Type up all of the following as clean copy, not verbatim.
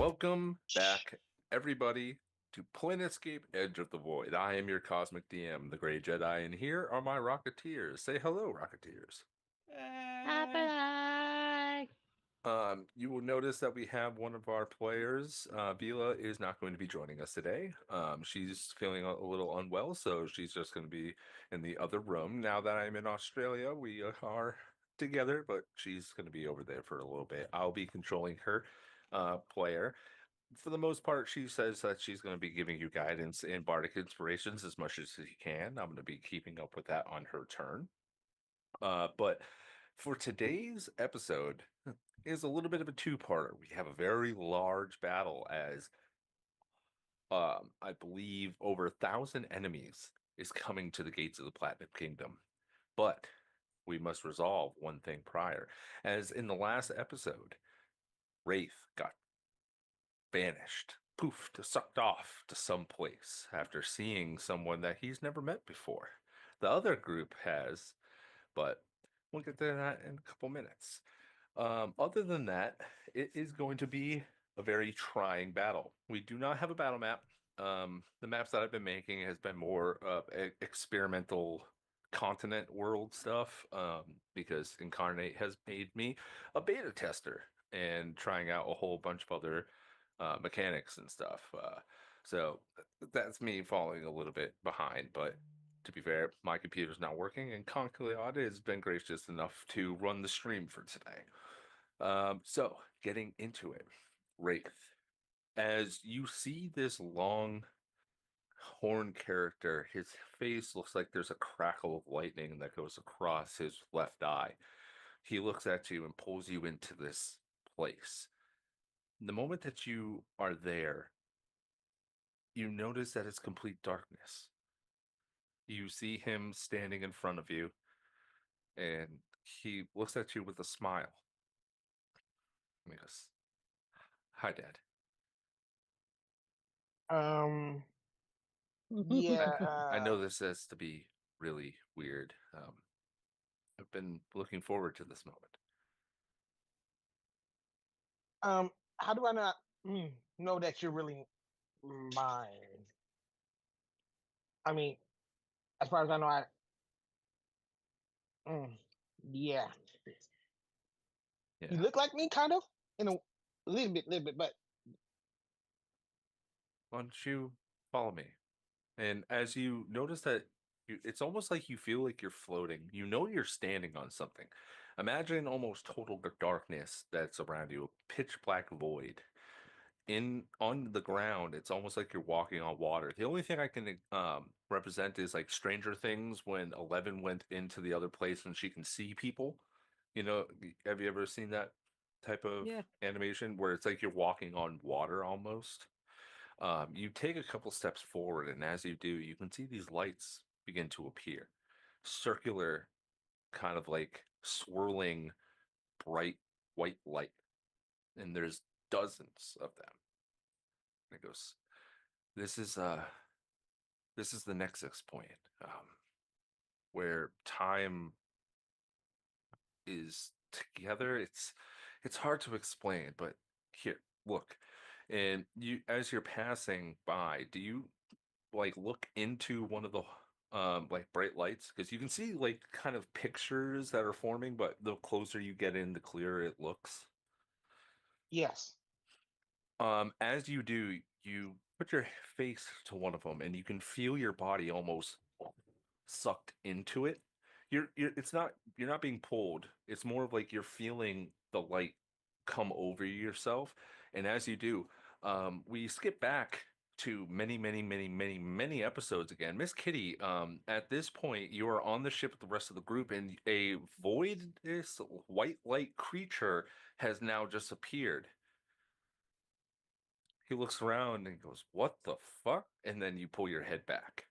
Welcome back, everybody, to Planetscape Edge of the Void. I am your Cosmic DM, the Grey Jedi, and here are my Rocketeers. Say hello, Rocketeers. Happy. You will notice that we have one of our players. Vila is not going to be joining us today. She's feeling a little unwell, so she's just going to be in the other room. Now that I'm in Australia, we are together, but she's going to be over there for a little bit. I'll be controlling her player. For the most part, she says that she's going to be giving you guidance and bardic inspirations as much as she can. I'm going to be keeping up with that on her turn. But for today's episode is a little bit of a two-parter. We have a very large battle as I believe over 1,000 enemies is coming to the gates of the Platinum Kingdom. But we must resolve one thing prior. As in the last episode, Wraith got vanished, poofed, sucked off to some place after seeing someone that he's never met before. The other group has, but we'll get to that in a couple minutes. Other than that, it is going to be a very trying battle. We do not have a battle map. The maps that I've been making has been more experimental continent world stuff because Incarnate has made me a beta tester and trying out a whole bunch of other mechanics and stuff. So that's me falling a little bit behind, but to be fair, my computer's not working, and Concleod has been gracious enough to run the stream for today. So getting into it, Wraith. As you see this long horn character, his face looks like there's a crackle of lightning that goes across his left eye. He looks at you and pulls you into this place. The moment that you are there, you notice that it's complete darkness. You see him standing in front of you, and he looks at you with a smile. And he goes, "Hi, Dad." Um, I, yeah, I know this has to be really weird. I've been looking forward to this moment. how do I not know that you're really mine? I mean, as far as I know, mm, yeah, you Yeah. look like me, kind of, in a little bit, but Why don't you follow me? And as you notice that it's almost like you feel like you're floating. You know you're standing on something. Imagine almost total darkness that's around you, a pitch black void. In on the ground, it's almost like you're walking on water. The only thing I can represent is like Stranger Things when Eleven went into the other place and she can see people. Have you ever seen that type of Yeah. animation where it's like you're walking on water almost? You take a couple steps forward, and as you do, you can see these lights begin to appear. Circular, kind of like swirling, bright white light. And there's dozens of them. And it goes, this is this is the nexus point, where time is together. It's hard to explain, but here, look. And you as you're passing by, do you like look into one of the like bright lights? Because you can see like kind of pictures that are forming, but the closer you get in, the clearer it looks. yes, As you do, you put your face to one of them, and you can feel your body almost sucked into it. You're not being pulled. It's more of like you're feeling the light come over yourself. And as you do, we skip back to many episodes again. Miss Kitty, at this point, you are on the ship with the rest of the group, and a voidous white light creature has now just appeared. He looks around and goes, "What the fuck?" And then you pull your head back.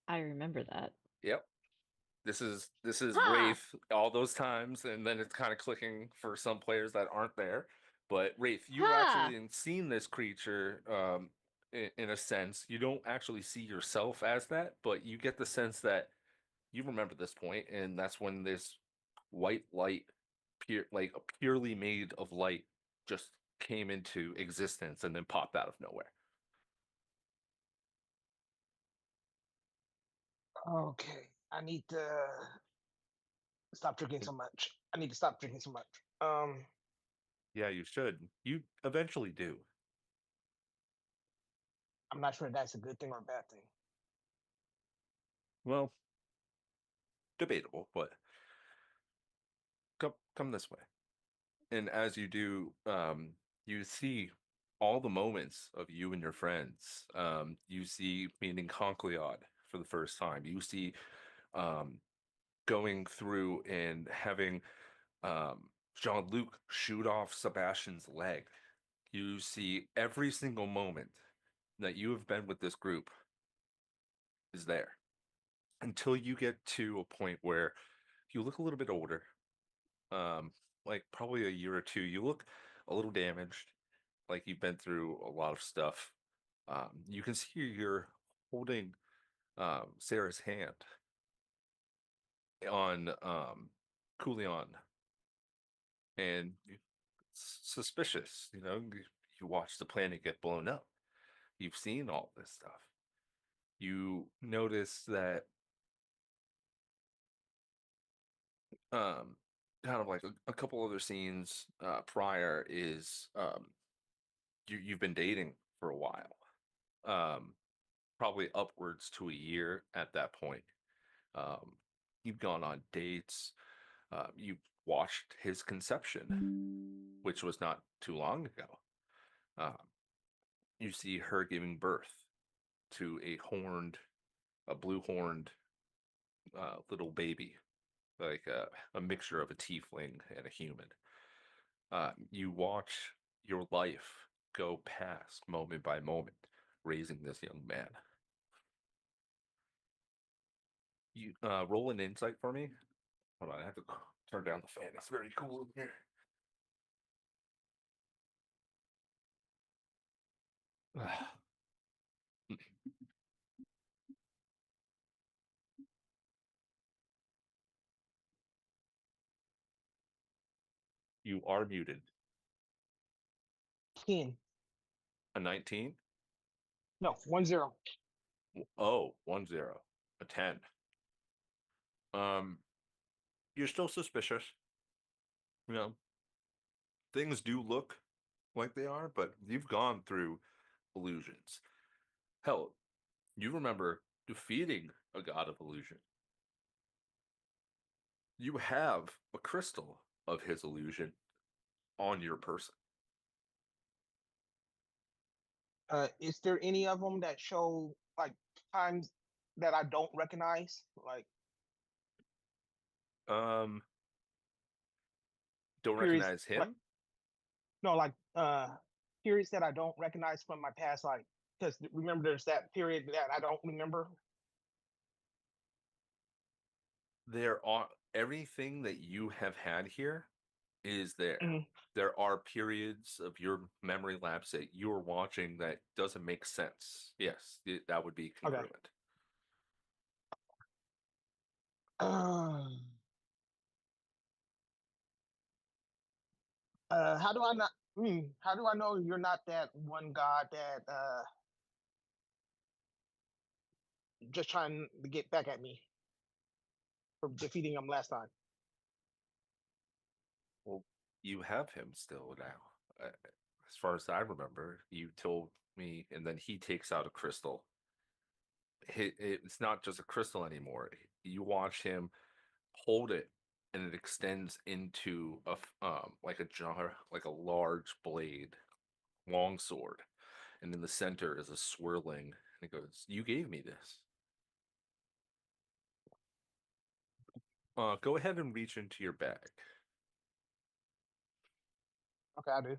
I remember that. Yep. This is Ha! Wraith all those times, and then it's kind of clicking for some players that aren't there. But Wraith, you've Ha! actually seen this creature in a sense. You don't actually see yourself as that, but you get the sense that you remember this point, and that's when this white light, purely made of light, just came into existence and then popped out of nowhere. Okay, I need to stop drinking so much. I need to stop drinking so much. Yeah, you should. You eventually do. I'm not sure if that's a good thing or a bad thing. Well, debatable, but come this way. And as you do, you see all the moments of you and your friends. You see meeting Concleod for the first time. You see um, going through and having Jean-Luc shoot off Sebastian's leg. You see every single moment that you have been with this group is there until you get to a point where you look a little bit older, um, like probably a year or two. You look a little damaged, like you've been through a lot of stuff. You can see you're holding Sarah's hand on Coolion, and it's suspicious. You watch the planet get blown up. You've seen all this stuff. You notice that um, kind of like a couple other scenes prior is you've been dating for a while, probably upwards to a year at that point. Um, you've gone on dates. You've watched his conception, which was not too long ago. Um, you see her giving birth to a blue horned little baby, like a mixture of a tiefling and a human. You watch your life go past moment by moment, raising this young man. You roll an insight for me. Hold on, I have to turn down the fan. It's very cool in here. You are muted. 10. A 19? No, 1-0. Oh, 1-0. A 10. Um, you're still suspicious. You know, things do look like they are, but you've gone through illusions. Hell, you remember defeating a god of illusion. You have a crystal of his illusion on your person. Is there any of them that show like times that I don't recognize? Like Um, don't periods, recognize like him? no, like periods that I don't recognize from my past. Like because remember, there's that period that I don't remember. There are everything that you have had here is there. Mhm. There are periods of your memory lapse that you're watching that doesn't make sense. Yes, that would be Okay. congruent. Um, how do I not? How do I know you're not that one god that just trying to get back at me for defeating him last time? Well, you have him still now. As far as I remember, you told me, and then he takes out a crystal. It's not just a crystal anymore. You watch him hold it, and it extends into like a jar, like a large blade, long sword, and in the center is a swirling. And it goes, "You gave me this." Go ahead and reach into your bag. Okay, I do.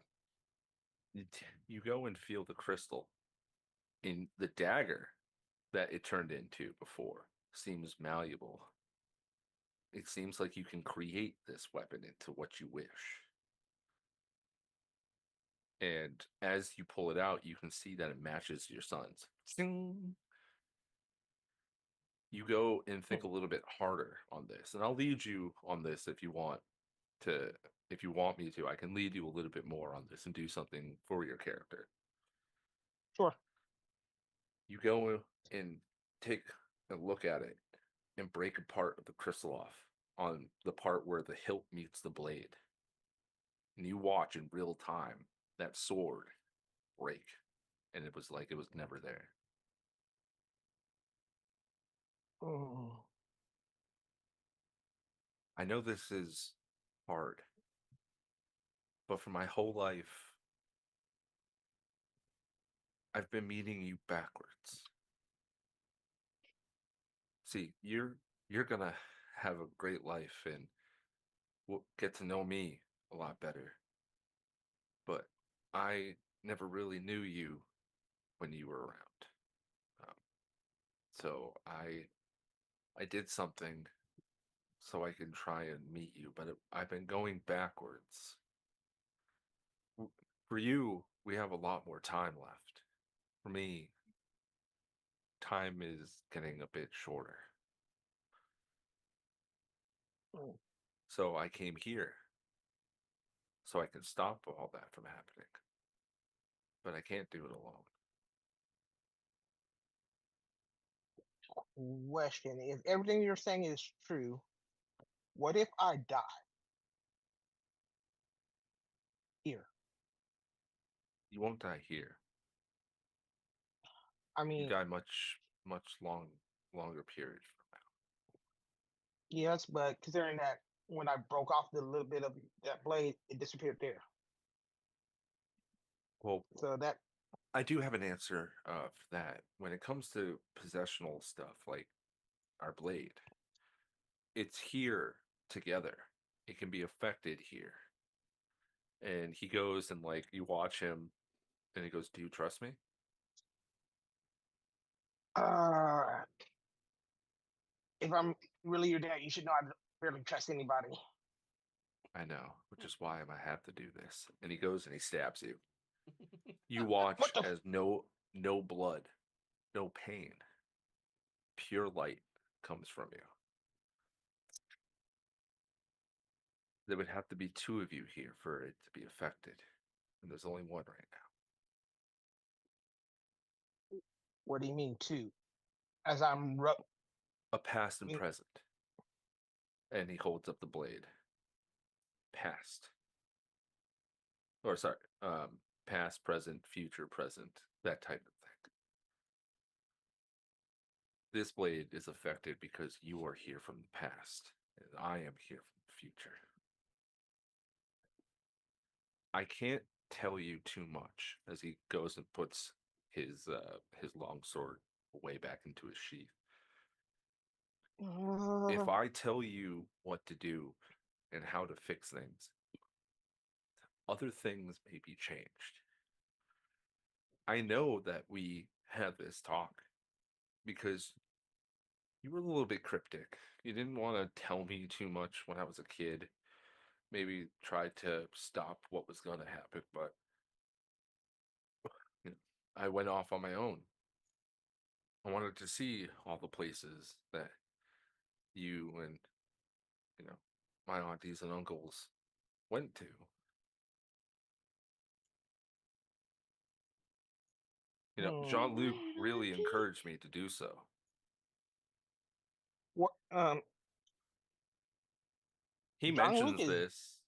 You go and feel the crystal in the dagger that it turned into before. Seems malleable. It seems like you can create this weapon into what you wish. And as you pull it out, you can see that it matches your son's. Zing. You go and think a little bit harder on this, and I'll lead you on this if you want. to, if you want me to, I can lead you a little bit more on this and do something for your character. Sure. You go and take a look at it and break a part of the crystal off on the part where the hilt meets the blade. And you watch in real time that sword break. And it was like it was never there. Mm. I know this is hard, but for my whole life, I've been meeting you backwards. See, you're gonna have a great life and will get to know me a lot better. But I never really knew you when you were around. Um, so I did something so I can try and meet you, but I've been going backwards. For you, we have a lot more time left. For me, time is getting a bit shorter. Mm. So I came here so I can stop all that from happening. But I can't do it alone. Question: if everything you're saying is true, what if I die here? You won't die here. I You mean, die much longer period from yes, but considering that when I broke off the little bit of that blade, it disappeared there. now. Well, So that I do have an answer for that. When it comes to possessional stuff like our blade, it's here together. It can be affected here. And he goes and like you watch him and he goes, "Do you trust me?" uh if I'm really your dad, you should know I don't really trust anybody. I know, which is why I have to do this. And he goes and he stabs you. You What watch the as no blood, no pain, pure light comes from you. There would have to be two of you here for it to be affected. And there's only one right now. what do you mean two? As I'm A past and present. And he holds up the blade. Past. Or sorry, past, present, future, present, that type of thing. This blade is affected because you are here from the past, and I am here from the future. I can't tell you too much as he goes and puts his long sword way back into his sheath. If uh, I tell you what to do and how to fix things, other things may be changed. I know that we had this talk because you were a little bit cryptic. You didn't want to tell me too much when I was a kid. Maybe try to stop what was going to happen, but you know, I went off on my own. I wanted to see all the places that you and you know my aunties and uncles went to. Jean-Luc really encouraged me to do so. what He John Luke mentions is this.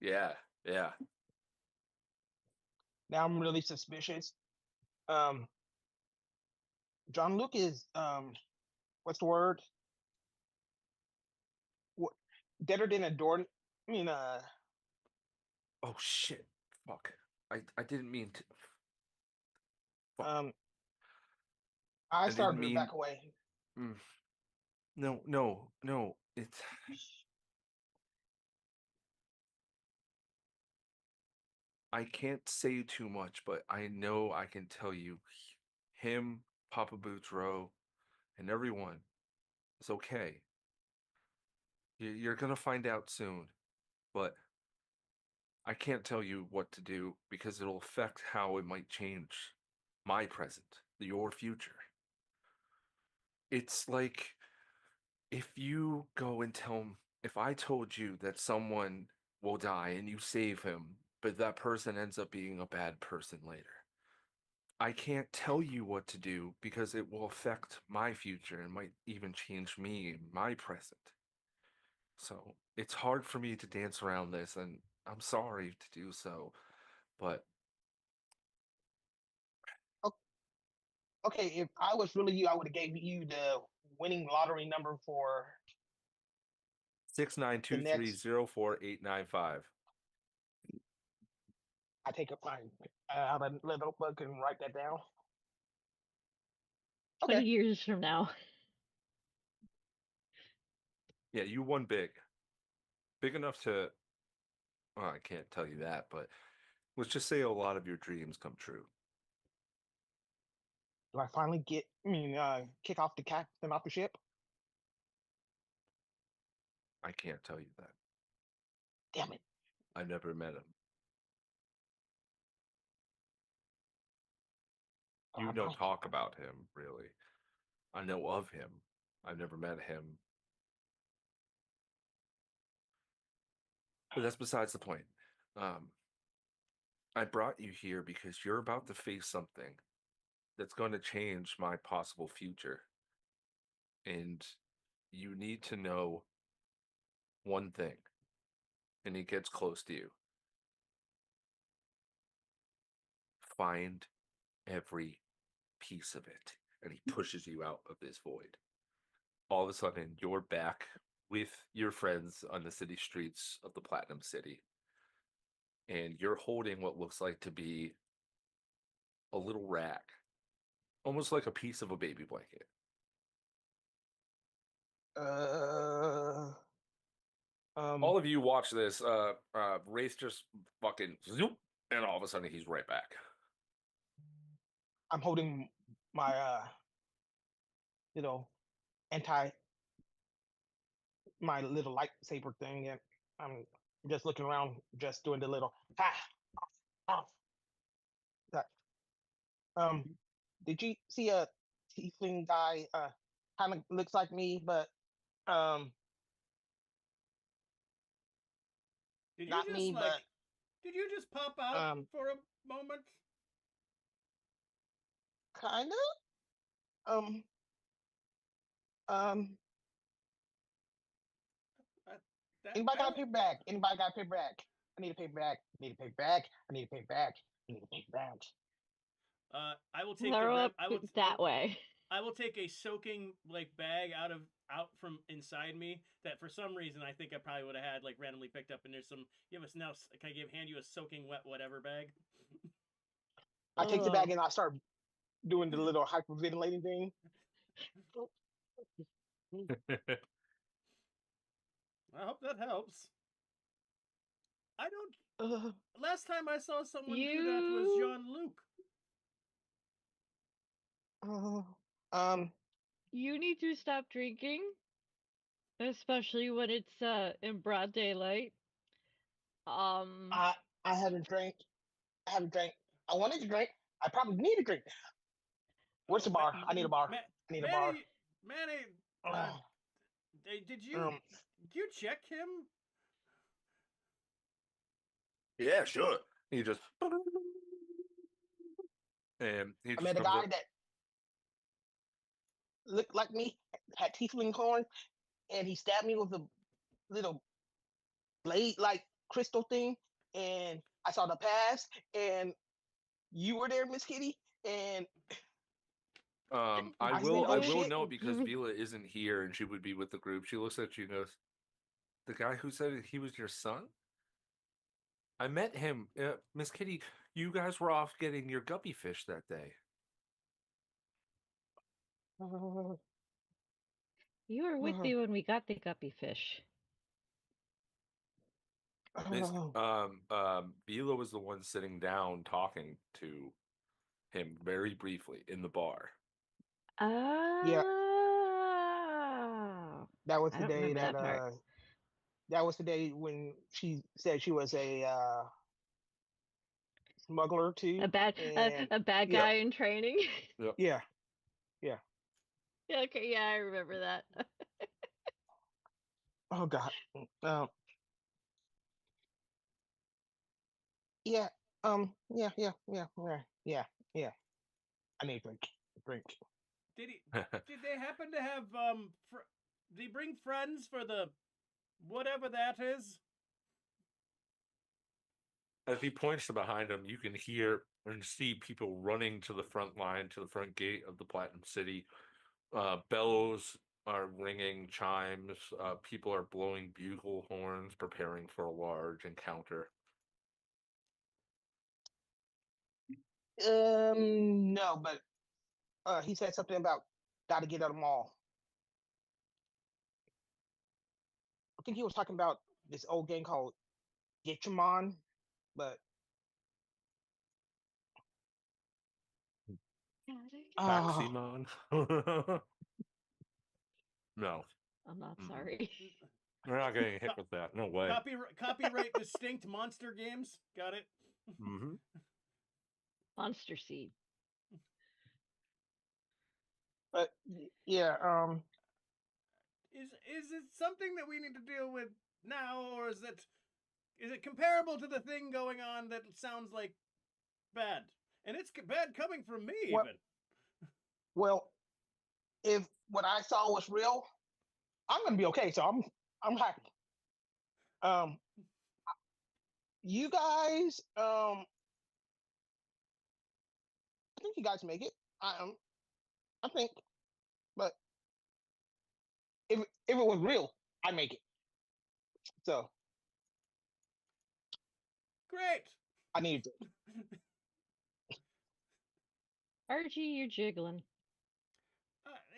Yeah, yeah. now I'm really suspicious. Um John Luke is what's the word? What deader than a door I mean Oh shit. Fuck. I didn't mean to. Fuck. um I I didn't started to mean. back away. Mm, no, no, no. It's. I can't say too much, but I know I can tell you, him, Papa Boudreaux, and everyone is okay. You're gonna find out soon, but I can't tell you what to do because it'll affect how it might change my present, your future. It's like if you go and tell, if I told you that someone will die and you save him, but that person ends up being a bad person later. I can't tell you what to do because it will affect my future and might even change me in my present. So it's hard for me to dance around this, and I'm sorry to do so, but Okay, if I was really you, I would have gave you the winning lottery number for six nine the two three next. zero four eight nine five. I take up my out a little notebook and write that down. 20 Okay, years from now. Yeah, you won big. Big enough to, well, I can't tell you that, but let's just say a lot of your dreams come true. do I finally kick off the captain off the ship? I can't tell you that. Damn it! I never met him. You know, Fine. talk about him, really. I know of him. I've never met him. But that's besides the point. Um, I brought you here because you're about to face something that's going to change my possible future. And you need to know one thing, and it gets close to you. Find every piece of it. And he pushes you out of this void. All of a sudden, you're back with your friends on the city streets of the Platinum City. And you're holding what looks like to be a little rag, almost like a piece of a baby blanket. Uh, All of you watch this. Wraith just fucking zoop, and all of a sudden he's right back. I'm holding my you know, anti my little lightsaber thing, and I'm just looking around, just doing the little ha. Ah, that. Did you see a tiefling guy? Kind of looks like me, but um, Did you not just me, but did you just pop out um, for a moment? kind of. Um, Uh, that anybody I got a will. paper bag? Anybody got a paper bag? I need a paper bag. I need a paper bag. I need a paper bag. I need a paper bag. I will take the Throw rem. up that way. I will take a soaking bag out from inside me that for some reason I think I probably would have had randomly picked up, and there's some. You have a now. Can I hand you a soaking wet whatever bag? I take the bag Oh. and I start doing the little hyperventilating thing. I hope that helps. I don't. Uh, Last time I saw someone do that was You Jean Luc. uh, um, you need to stop drinking, especially when it's in broad daylight. Um I I haven't drank. I haven't drank. I wanted to drink. I probably need a drink. Where's Oh, the bar? I need a bar. I need a bar. Manny. Uh, Uh, did um, you check him? Yeah, sure. He just and he I just met a comes guy up. that looked like me, had tiefling horn, and he stabbed me with a little blade like crystal thing. And I saw the past, and you were there, Miss Kitty, and I I will smelled I like will shit. know because Vila isn't here and she would be with the group. She looks at you and goes, "The guy who said he was your son? I met him. Miss Kitty, you guys were off getting your guppy fish that day." you were with me when we got the guppy fish. Miss Vila was the one sitting down talking to him very briefly in the bar. Yeah, Oh. that was I the don't day remember that part. that was the day when she said she was a smuggler too, and A bad yeah, guy in training. Yep. yeah, yeah. Yeah, okay, yeah, I remember that. Oh God. Um, Yeah. Yeah. I need a drink. Drink. Did he? Did they happen to have did he bring friends for the whatever that is? As he points to behind him, you can hear and see people running to the front line, to the front gate of the Platinum City. Bellows are ringing, chimes. People are blowing bugle horns, preparing for a large encounter. No, but he said something about got to get at them all. I think he was talking about this old game called Getramon, but uh, Maximon? No, I'm not Mm-mm. sorry. We're not getting hit with that. No way. Copyright distinct monster games. Got it. Mm-hmm. Monster Seed. but yeah, Is it something that we need to deal with now, or is it comparable to the thing going on that sounds like bad? And it's bad coming from me, What- even. well, if what I saw was real, I'm gonna be okay. So I'm happy. You guys, I think you guys make it. I think, but if it was real, I make it. So Great. I need to. Archie, you're jiggling.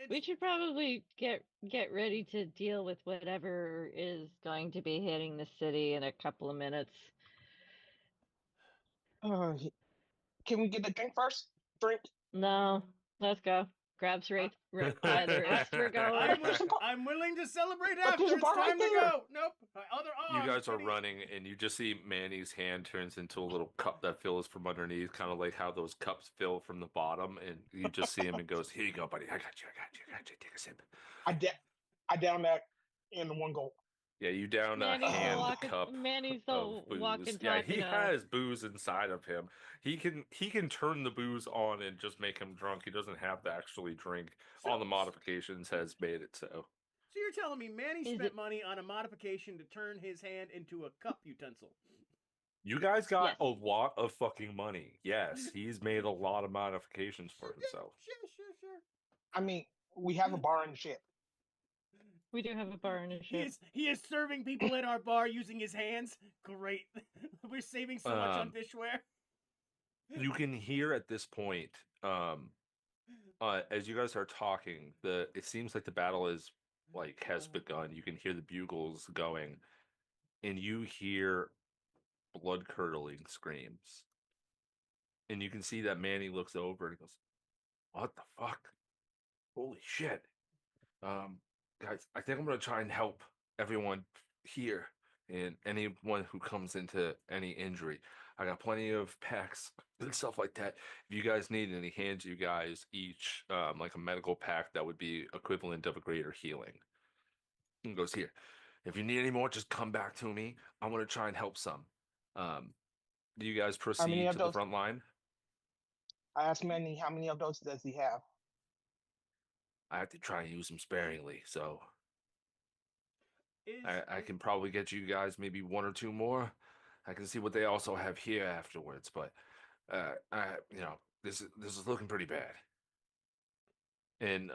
It's, We should probably get ready to deal with whatever is going to be hitting the city in a couple of minutes. Can we get the drink first? Drink. No, let's go. Grabs right by the wrist. We're going. I'm willing to celebrate But after. there's a It's bar right time to there. go. Nope. My other arm. You guys are kitty. running, and you just see Manny's hand turns into a little cup that fills from underneath, kind of like how those cups fill from the bottom. And you just see him and goes, "Here you go, buddy. I got you. Take a sip." I down that in the one goal. Yeah, you down a Manny's the hand walking. cup Manny's the of booze. walking. Yeah, he Talking. has booze inside of him. He can turn the booze on and just make him drunk. He doesn't have to actually drink. All the modifications has made it so. So you're telling me Manny Is spent it- money on a modification to turn his hand into a cup utensil? You guys got Yes. a lot of fucking money. Yes, he's made a lot of modifications for himself. Sure. I mean, we have a bar in the ship. We do have a bar in a ship. He is serving people at our bar using his hands. Great. We're saving so much on dishware. You can hear at this point, as you guys are talking, it seems like the battle has begun. You can hear the bugles going, and you hear blood curdling screams. And you can see that Manny looks over and goes, "What the fuck? Holy shit. Guys, I think I'm gonna try and help everyone here and anyone who comes into any injury. I got plenty of packs and stuff like that. If you guys need any, hands you guys each like a medical pack that would be equivalent of a greater healing." And goes, "Here. If you need any more, just come back to me. I'm gonna try and help some." Do you guys proceed of to the those- front line? I asked Manny how many of those does he have? I have to try and use them sparingly, so Is, I can probably get you guys maybe one or two more. I can see what they also have here afterwards, but this is looking pretty bad. And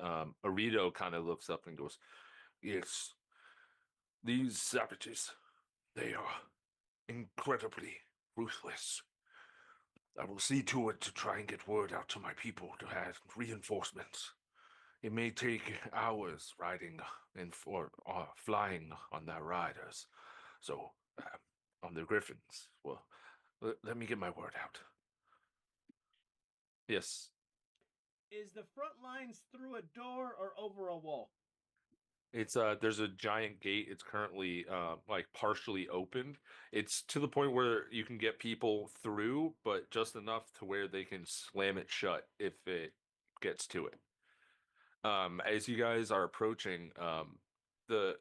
Arito kind of looks up and goes, "Yes, these savages, they are incredibly ruthless. I will see to it to try and get word out to my people to have reinforcements. It may take hours riding and flying on their riders, so on the griffins. Well, let me get my word out." Yes, is the front lines through a door or over a wall? it's there's a giant gate. It's currently like partially opened. It's to the point where you can get people through, but just enough to where they can slam it shut if it gets to it. As you guys are approaching, the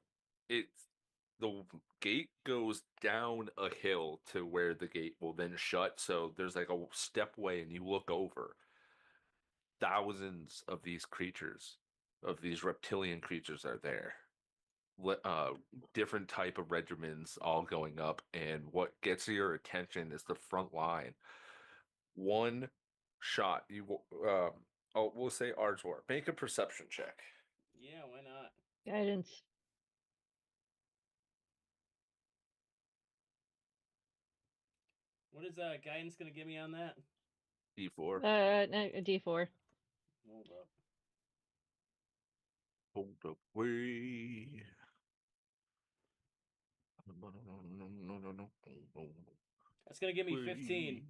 the gate goes down a hill to where the gate will then shut. So there's like a stepway, and you look over. Thousands of these creatures, of these reptilian creatures, are there. Different type of regiments all going up, and what gets your attention is the front line. One shot, we'll say Arjor, make a perception check. Yeah, why not? Guidance. What is guidance gonna give me on that? D4. A D4. Hold up. Hold up, way. That's gonna give me 15.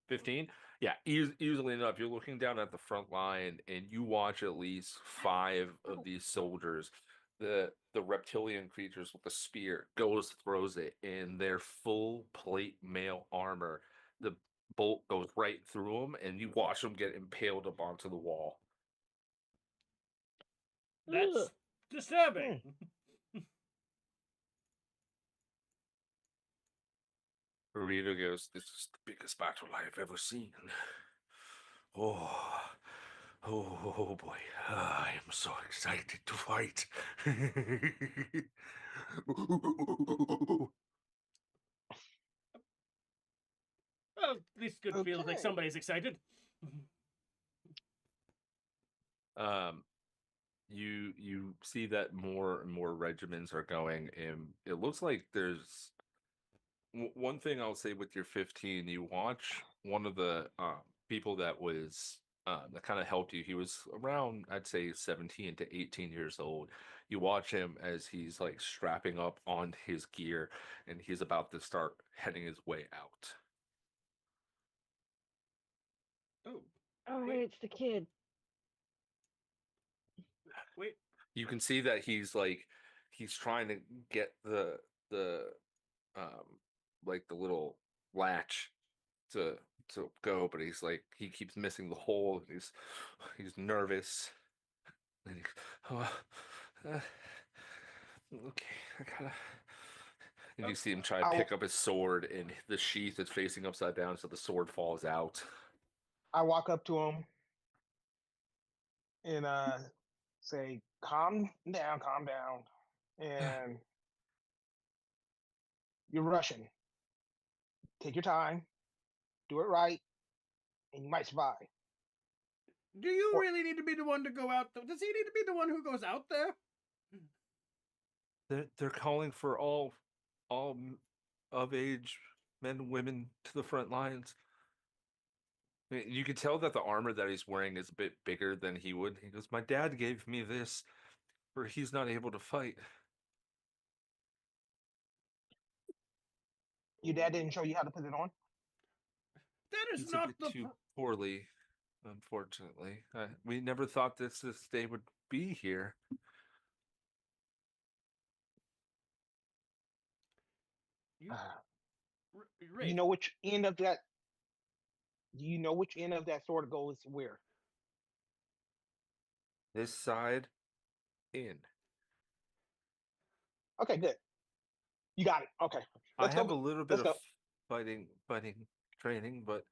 15? Yeah, easily enough. You're looking down at the front line, and you watch at least 5 of these soldiers. The reptilian creatures with the spear throws it in their full plate mail armor. The bolt goes right through them, and you watch them get impaled up onto the wall. That's Ugh. disturbing. Burrito goes, "This is the biggest battle I have ever seen. Oh, oh boy, I am so excited to fight." Well, at least good feels like Okay. somebody's excited. You see that more and more regiments are going, and it looks like there's one thing I'll say with your 15. You watch one of the people that kind of helped you. He was around, I'd say, 17 to 18 years old. You watch him as he's like strapping up on his gear, and he's about to start heading his way out. Oh, Oh, Wait. hey, it's the kid. wait. You can see that he's trying to get the um like the little latch to go, but he keeps missing the hole. He's nervous, and okay, I gotta. And you see him try to I'll pick up his sword, and the sheath is facing upside down, so the sword falls out. I walk up to him and say, calm down. And you're rushing. Take your time, do it right, and you might survive. Do you Or really need to be the one to go out? Does he need to be the one who goes out there? They're calling for all of age men and women to the front lines. I mean, you can tell that the armor that he's wearing is a bit bigger than he would. He goes, "My dad gave me this, for he's not able to fight." your dad didn't show you how to put it on? That is He's a not bit the. too poorly, unfortunately. We never thought this day would be here. You, You Wraith, know which end of that? Do you know which end of that sword goes where? This side in. Okay, good. You got it. Okay, I let's go. have a little bit Let's of go. fighting training, but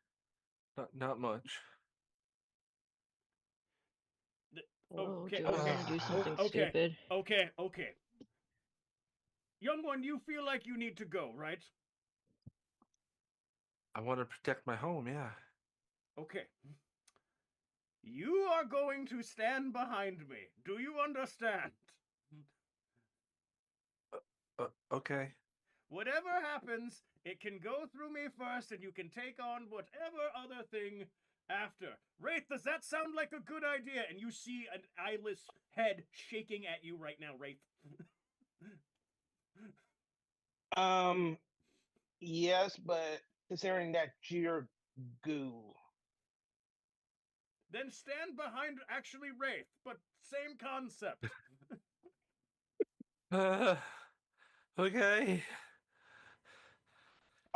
not much. Oh, okay, do I want okay, to do Ah. something okay, stupid? okay. Young one, you feel like you need to go, right? I want to protect my home, yeah. Okay. You are going to stand behind me. Do you understand? Okay. Whatever happens, it can go through me first, and you can take on whatever other thing after. Wraith, does that sound like a good idea? And you see an eyeless head shaking at you right now, Wraith. Yes, but considering that you're goo. Then stand behind actually Wraith, but same concept. Okay.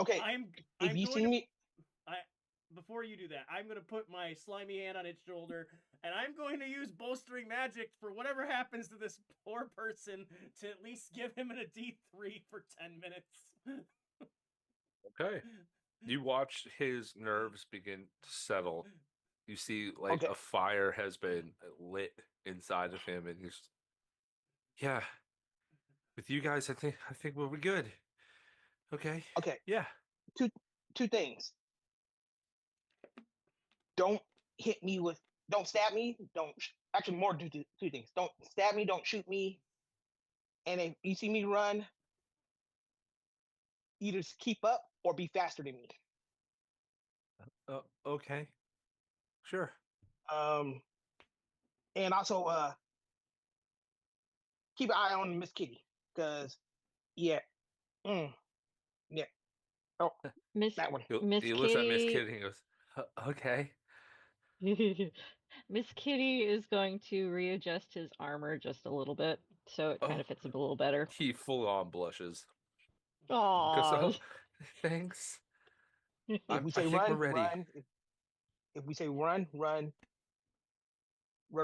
Okay, if I'm you going see to me, before you do that, I'm gonna put my slimy hand on its shoulder and I'm going to use bolstering magic for whatever happens to this poor person to at least give him a D3 for 10 minutes. Okay. You watch his nerves begin to settle. You see, like, Okay. a fire has been lit inside of him, and he's, yeah. With you guys, I think we'll be good. Okay. Okay. Yeah. Two things. Don't hit me with. Don't stab me. Don't. Actually, more two things. Don't stab me. Don't shoot me. And if you see me run, either keep up or be faster than me. Okay. Sure. Um, and also keep an eye on Miss Kitty, because yeah, mm, yeah. Oh, Miss that one. Miss He looks at Miss Kitty. Kitty and goes, okay. Miss Kitty is going to readjust his armor just a little bit so it kind Oh, of fits him a little better. he full on blushes. Goes, Aww. oh, thanks. If we I say think we're run, ready. run. If we say run, run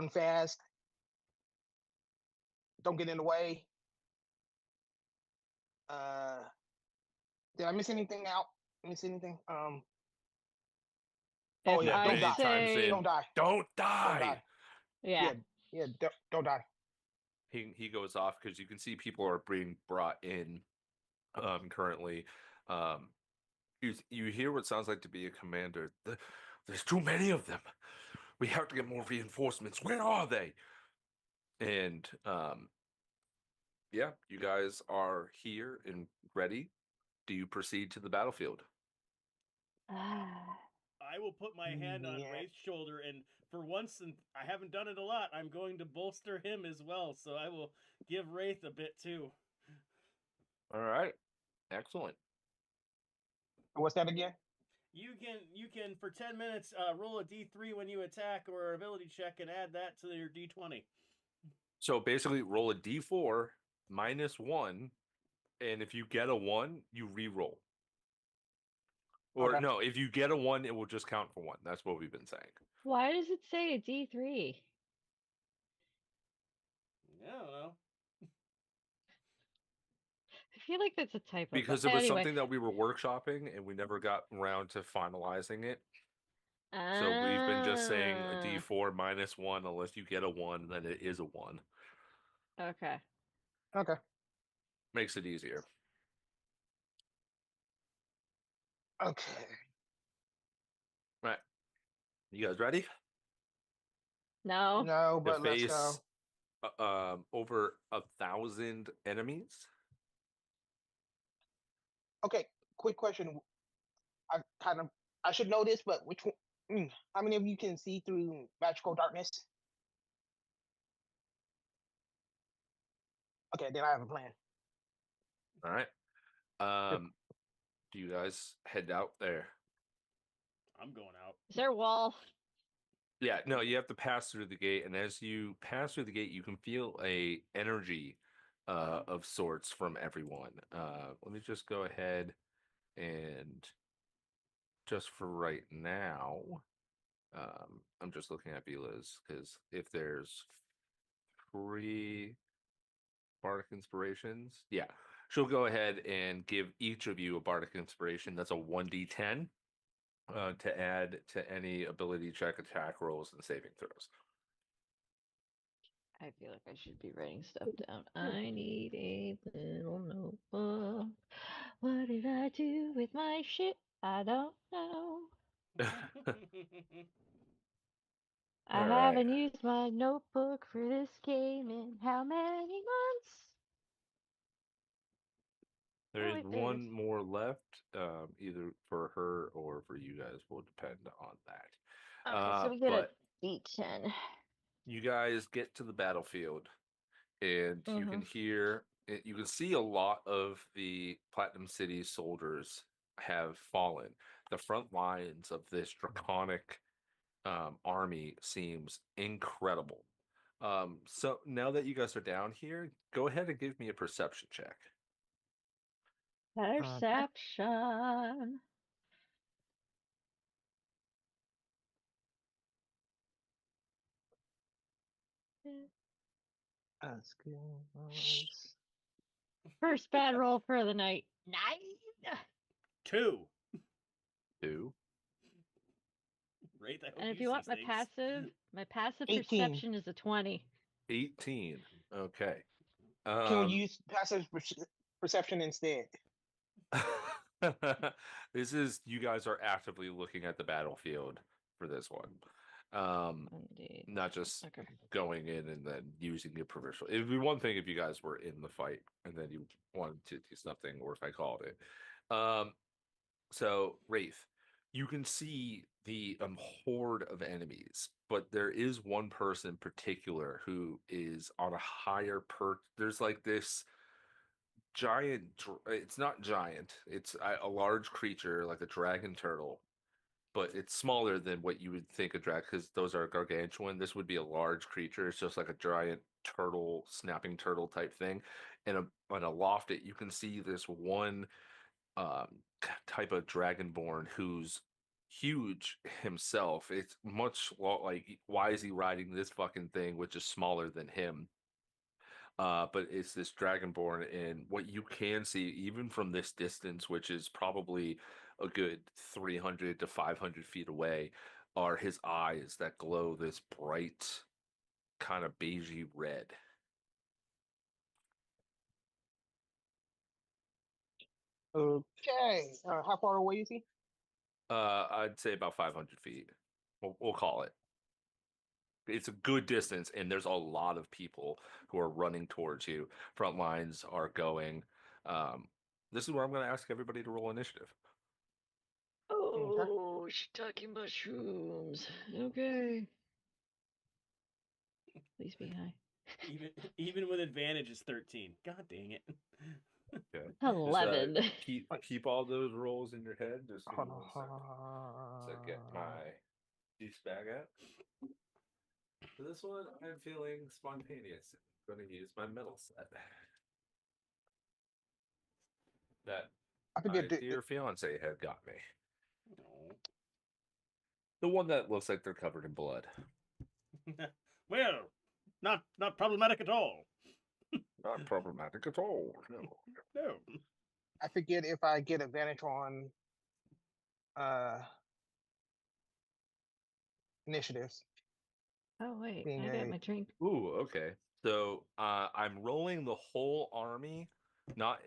fast. Don't get in the way. Uh, did I miss anything out? Miss anything? Oh If yeah, I don't Many die. times say, in, Don't die. don't Don't die. die. yeah. Yeah, yeah. Don't die. He goes off because you can see people are being brought in currently. Um, you hear what sounds like to be a commander. There's too many of them. We have to get more reinforcements. Where are they? And yeah, you guys are here and ready. Do you proceed to the battlefield? I will put my hand on Yeah. Wraith's shoulder, and for once, and I haven't done it a lot, I'm going to bolster him as well. So I will give Wraith a bit too. All right, excellent. What's that again? You can for 10 minutes roll a D3 when you attack or ability check and add that to your D20. So basically, roll a d4 -1, and if you get a 1, you re-roll. Or Okay. no, if you get a 1, it will just count for 1. That's what we've been saying. Why does it say a D3? I don't know. I feel like that's a typo. Because But it was anyway. something that we were workshopping and we never got around to finalizing it. So we've been just saying a Ah, d4 -1, unless you get a 1, then it is a 1. okay. Okay. Makes it easier. Okay. Right. You guys ready? No. No, To but let's go. face over 1,000 enemies? Okay. Quick question. I should know this, but which one? How many of you can see through magical darkness? Okay, then I have a plan. All right. Do you guys head out there? I'm going out. Is there a wall? Yeah, no, you have to pass through the gate, and as you pass through the gate, you can feel a energy of sorts from everyone. Let me just go ahead and just for right now, I'm just looking at Vila's because if there's 3 bardic inspirations, yeah, she'll go ahead and give each of you a bardic inspiration. That's a 1d10 to add to any ability check, attack rolls, and saving throws. I feel like I should be writing stuff down. I need a little notebook. What did I do with my shit? I don't know. I All right. haven't used my notebook for this game in how many months? There is wait, there it one is. more left, either for her or for you guys. Will depend on that. Okay, so we get a But D10. you guys get to the battlefield, and you can Mm-hmm. hear, you can see a lot of the Platinum City soldiers have fallen. The front lines of this draconic army seems incredible. So now that you guys are down here, go ahead and give me a perception check. Perception. Eskimos. First bad roll for the night. 9. 2. 2. Right? I hope And if you you want see my things. passive 18. perception is a 20. 18. Okay. Can we use passive perception instead? This is you guys are actively looking at the battlefield for this one. Indeed. Not just Okay. going in and then using your provincial. It would be one thing if you guys were in the fight and then you wanted to do something, or if I called it. So Wraith, you can see the horde of enemies, but there is one person in particular who is on a higher There's like this giant. It's not giant. It's a large creature like a dragon turtle, but it's smaller than what you would think a dragon, because those are gargantuan. This would be a large creature. It's just like a giant turtle, snapping turtle type thing. And aloft it, you can see this one um, type of dragonborn who's huge himself. It's much like, why is he riding this fucking thing, which is smaller than him? But it's this dragonborn, and what you can see even from this distance, which is probably a good 300 to 500 feet away, are his eyes that glow this bright kind of beigey red. Okay. How far away is he? I'd say about 500 feet. We'll call it. It's a good distance, and there's a lot of people who are running towards you. Front lines are going. This is where I'm going to ask everybody to roll initiative. Oh, shiitake mushrooms. Okay. Please be high. Even with advantage is 13. God dang it. Okay. 11. Just keep all those rolls in your head. Just give me Hold on. 1 second. So get my juice bag out. For this one, I'm feeling spontaneous. I'm going to use my metal set. That I my forget. dear fiance had got me. Oh. The one that looks like they're covered in blood. Well, not problematic at all. Not problematic at all. No. No. I forget if I get advantage on initiatives. Oh, wait. Being I got a my drink. Ooh, okay. So I'm rolling the whole army. Not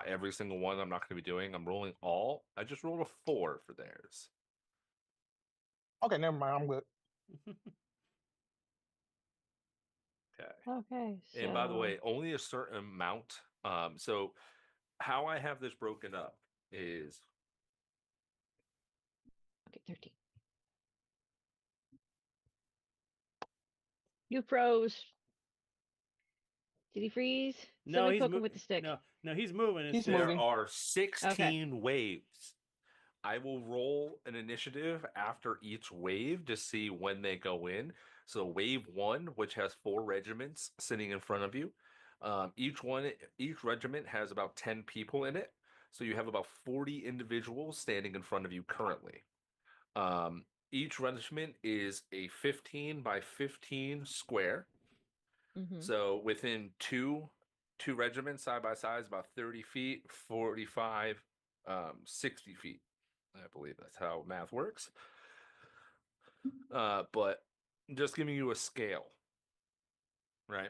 every single one I'm not going to be doing. I'm rolling all. I just rolled a 4 for theirs. okay, never mind. I'm good. Okay. Okay, so. And by the way, only a certain amount. So how I have this broken up is Okay, 13. You froze. Did he freeze? No, Somebody he's poke him with the stick. No, he's moving. It's He's just, there moving. are 16 Okay. waves. I will roll an initiative after each wave to see when they go in. So wave 1, which has 4 regiments sitting in front of you. Each regiment has about 10 people in it. So you have about 40 individuals standing in front of you currently. Each regiment is a 15 by 15 square. Mm-hmm. So within two regiments side by side is about 30 feet, 45, 60 feet. I believe that's how math works. But just giving you a scale, right?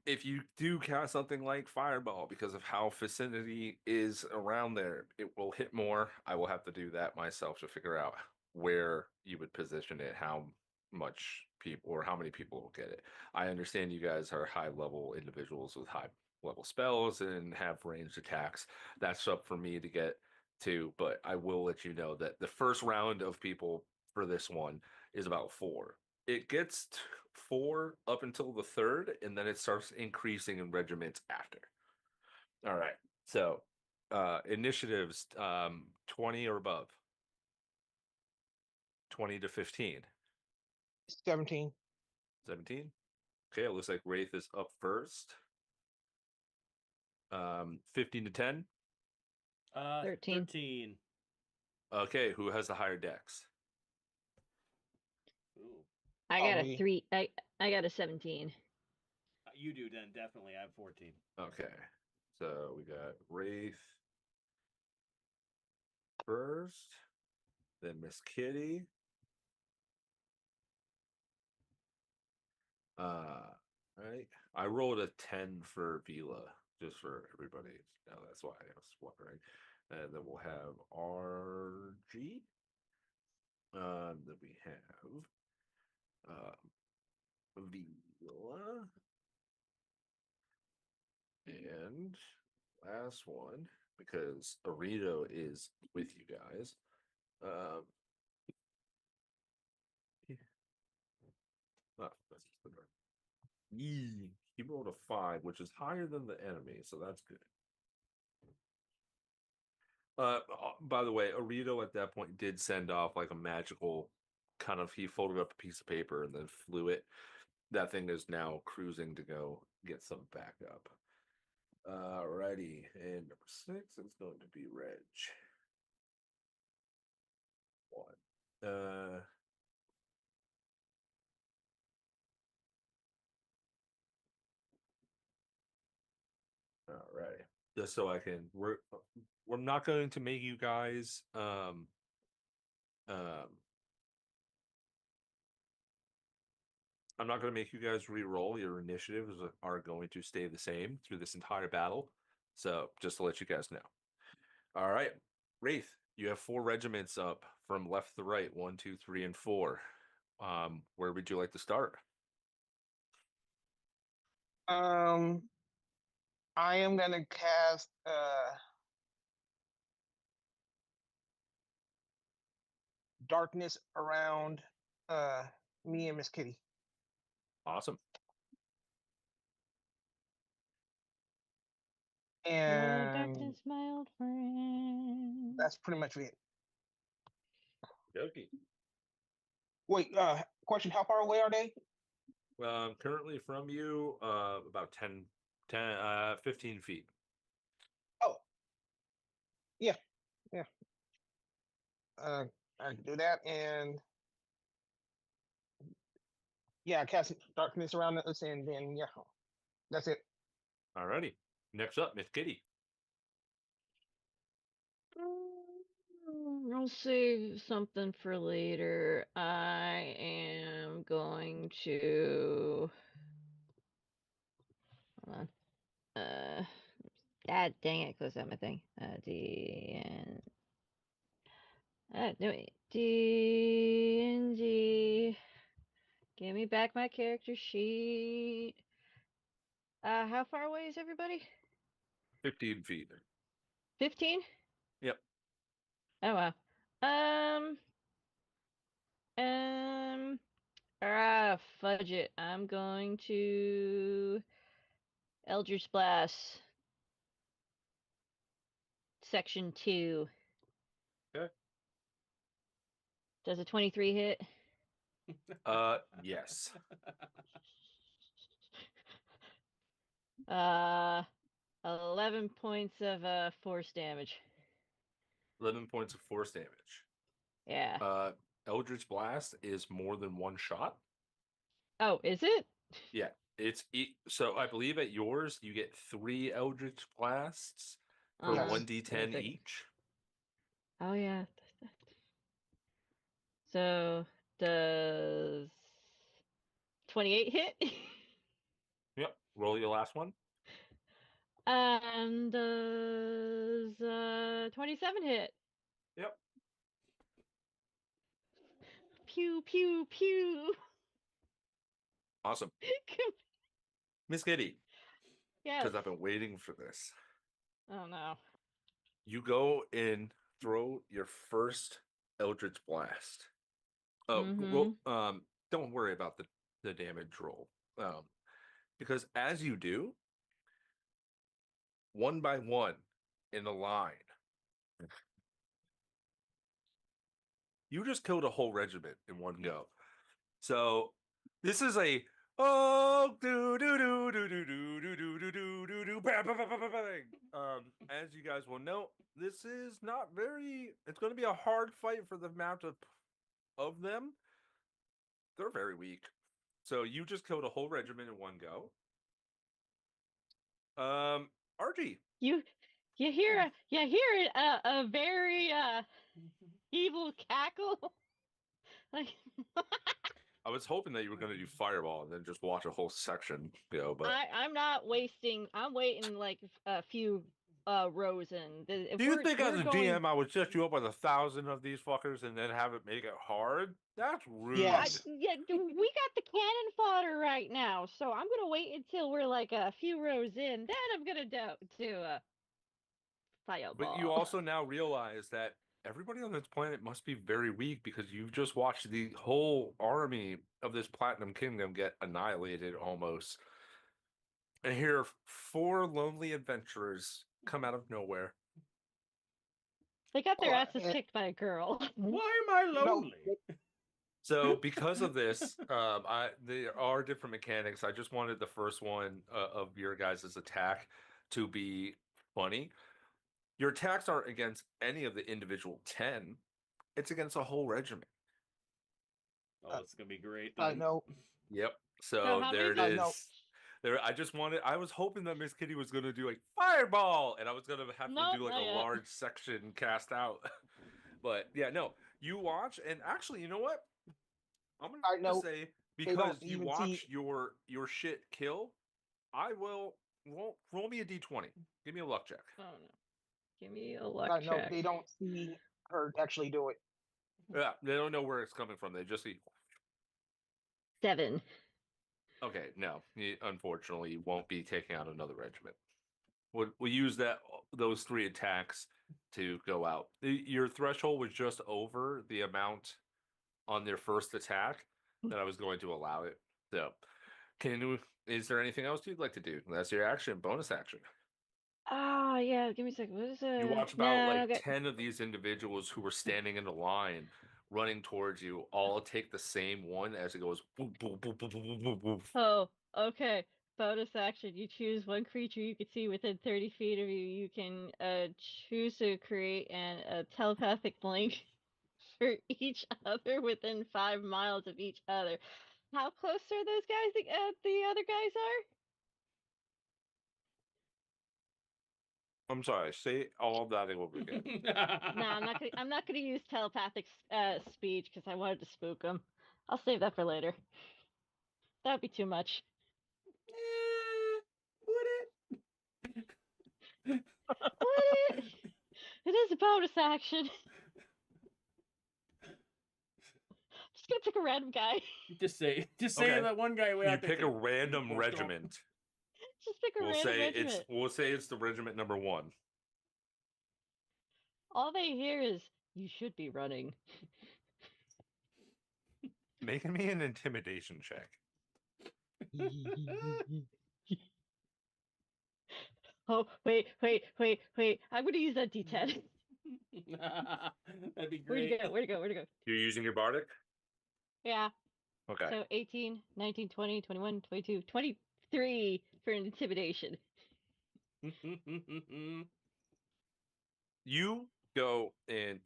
If you do cast something like Fireball, because of how vicinity is around there, it will hit more. I will have to do that myself to figure out where you would position it, how much people or how many people will get it. I understand you guys are high level individuals with high level spells and have ranged attacks. That's up for me to get to, but I will let you know that the first round of people for this one is about 4. It gets 4 up until the 3rd, and then it starts increasing in regiments after. All right. So initiatives 20 or above. 20 to 15. 17. 17. Okay, it looks like Wraith is up first. 15 to 10. 13. 13. Okay, who has the higher dex? Ooh. I Oh, got a me. 3. I got a 17. You do then, definitely. I have 14. Okay. So we got Wraith first, then Miss Kitty. Right. I rolled a 10 for Vila, just for everybody. Now that's why I was wondering. And then we'll have RG. Then we have Vila. And last one, because Arito is with you guys. Oh, that's the dark. He rolled a 5, which is higher than the enemy, so that's good. By the way, Arito at that point did send off like a magical kind of, he folded up a piece of paper and then flew it. That thing is now cruising to go get some backup. Alrighty, and number 6 is going to be Reg. 1. Alright. Just so I can, we're not going to make you guys I'm not going to make you guys re-roll. Your initiatives are going to stay the same through this entire battle. So just to let you guys know. All right, Wraith, you have 4 regiments up from left to right, 1, 2, 3, and 4. Where would you like to start? I am gonna cast darkness around me and Miss Kitty. Awesome. Hello, And darkness, my old friend. that's pretty much it. Okay. Wait, question, how far away are they? Currently from you, about 15 feet. Oh, yeah. I can do that, and yeah, cast darkness around us, and then yeah, that's it. Alrighty. Next up, Miss Kitty. I'll save something for later. I am going to. Hold on. God dang it, close out my thing. D and. No, D and G. Give me back my character sheet. How far away is everybody? 15 feet. 15? Yep. Oh wow. Fudge it. I'm going to Eldritch Blast. Section 2. Okay. Does a 23 hit? Yes. 11 points of force damage. 11 points of force damage. Yeah. Eldritch Blast is more than one shot. Oh, is it? Yeah, so I believe at yours you get 3 Eldritch Blasts for Yes. 1d10 each. Oh yeah. So does 28 hit? Yep. Roll your last one. And does 27 hit? Yep. Pew pew pew. Awesome. Miss Kitty, Yes. because I've been waiting for this. Oh no. You go and throw your first Eldritch Blast. Oh, don't worry about the damage roll. Because as you do, one by one in a line, you just killed a whole regiment in one go. So this is a as you guys will know, this is not very. It's going to be a hard fight for the amount of them. They're very weak. So you just killed a whole regiment in one go. Archie. You hear a very evil cackle. Like I was hoping that you were going to do Fireball and then just watch a whole section, but I'm not wasting. I'm waiting like a few rows in. If do you think as we're a going, DM I would set you up with 1,000 of these fuckers and then have it make it hard? That's rude. Yes. yeah, we got the cannon fodder right now, so I'm gonna wait until we're like a few rows in. Then I'm gonna do fireball. But you also now realize that everybody on this planet must be very weak because you've just watched the whole army of this Platinum Kingdom get annihilated almost. And here, 4 lonely adventurers come out of nowhere. They got their Oh, asses kicked by a girl. Why am I No, lonely? So because of this, there are different mechanics. I just wanted the first one of your guys' attack to be funny. Your attacks aren't against any of the individual 10. It's against a whole regiment. Oh, it's gonna be great. I Then. know. Yep. So So how there it many- I know. is. There, I was hoping that Miss Kitty was gonna do like Fireball, and I was gonna have Nope, to do like not a yet. large section cast out. But yeah, no, you watch, and actually, you know what? I'm I gonna know. say They because don't you even watch see. your shit kill, I will roll me a d20. Give me a luck check. Oh no! Give me a luck I know. check. They don't see her actually do it. Yeah, they don't know where it's coming from. They just see. 7. Okay, no, you unfortunately won't be taking out another regiment. We'll use those 3 attacks to go out. Your threshold was just over the amount on their first attack that I was going to allow it. So, is there anything else you'd like to do? That's your action, bonus action. Ah, yeah. Give me a second. What is You it? watch about like 10 of these individuals who were standing in a line running towards you all take the same one as it goes boop, boop, boop, boop, boop, boop, boop. Oh, okay. Bonus action. You choose one creature you can see within 30 feet of you. You can choose to create a telepathic link for each other within 5 miles of each other. How close are those guys? The other guys are? I'm sorry, say all of that over again. No, I'm not gonna use telepathic speech because I wanted to spook them. I'll save that for later. That'd be too much. Would it? What? It is a bonus action. Just gonna pick a random guy. Just say Okay. that one guy way You out there. pick a random regiment. Just pick a random regiment. We'll say it's the regiment number 1. All they hear is, "You should be running." Making me an intimidation check. Oh, wait. I'm gonna use that D10. That'd be Where'd great. it go? You're using your bardic? Yeah. Okay. So 18, 19, 20, 21, 22, 23 for an intimidation. You go in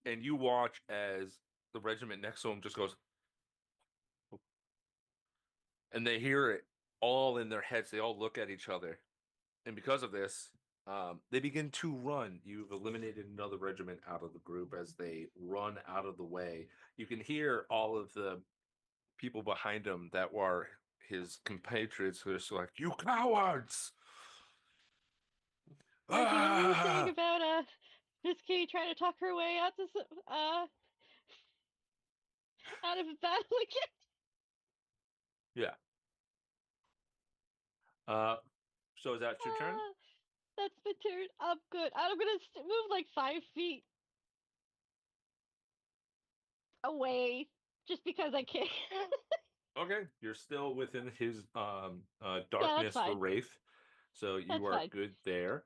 and you watch as the regiment next to him just goes, and they hear it all in their heads. They all look at each other. And because of this, they begin to run. You've eliminated another regiment out of the group as they run out of the way. You can hear all of the people behind him that were his compatriots who are just like, "You cowards!" Archie, what were you saying Ah! about Miss Kitty trying to talk her way out out of a battle again? Yeah. So is that your turn? That's my turn. I'm good. I'm gonna move like 5 feet away just because I can. Okay, you're still within his that's darkness for fine. Wraith, so you That's are fine. good there.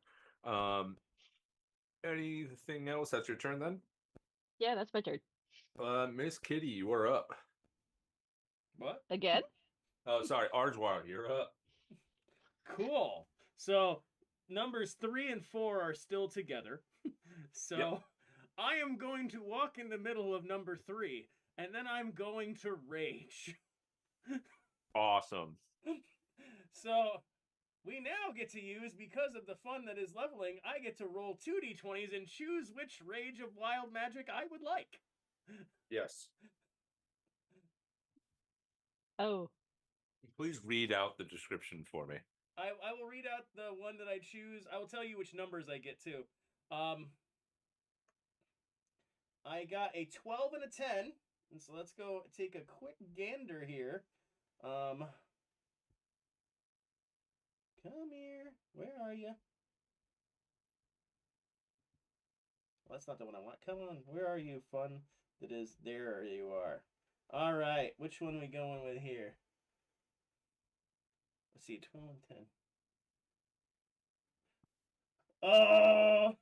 Anything else? That's your turn then. Yeah, that's my turn. Miss Kitty, you are up. What? Again? Oh, sorry, Arjois, you're up. Cool. So numbers 3 and 4 are still together. So Yep. I am going to walk in the middle of number 3, and then I'm going to rage. Awesome. So we now get to use, because of the fun that is leveling, I get to roll 2d20s and choose which rage of wild magic I would like. Yes. Oh, Please read out the description for me. I will read out the one that I choose. I will tell you which numbers I get too. I got a 12 and a 10. And so let's go take a quick gander here. Come here. Where are you? Well, that's not the one I want. Come on. Where are you, fun? That is, there you are. All right. Which one are we going with here? Let's see. 12 and 10. Oh!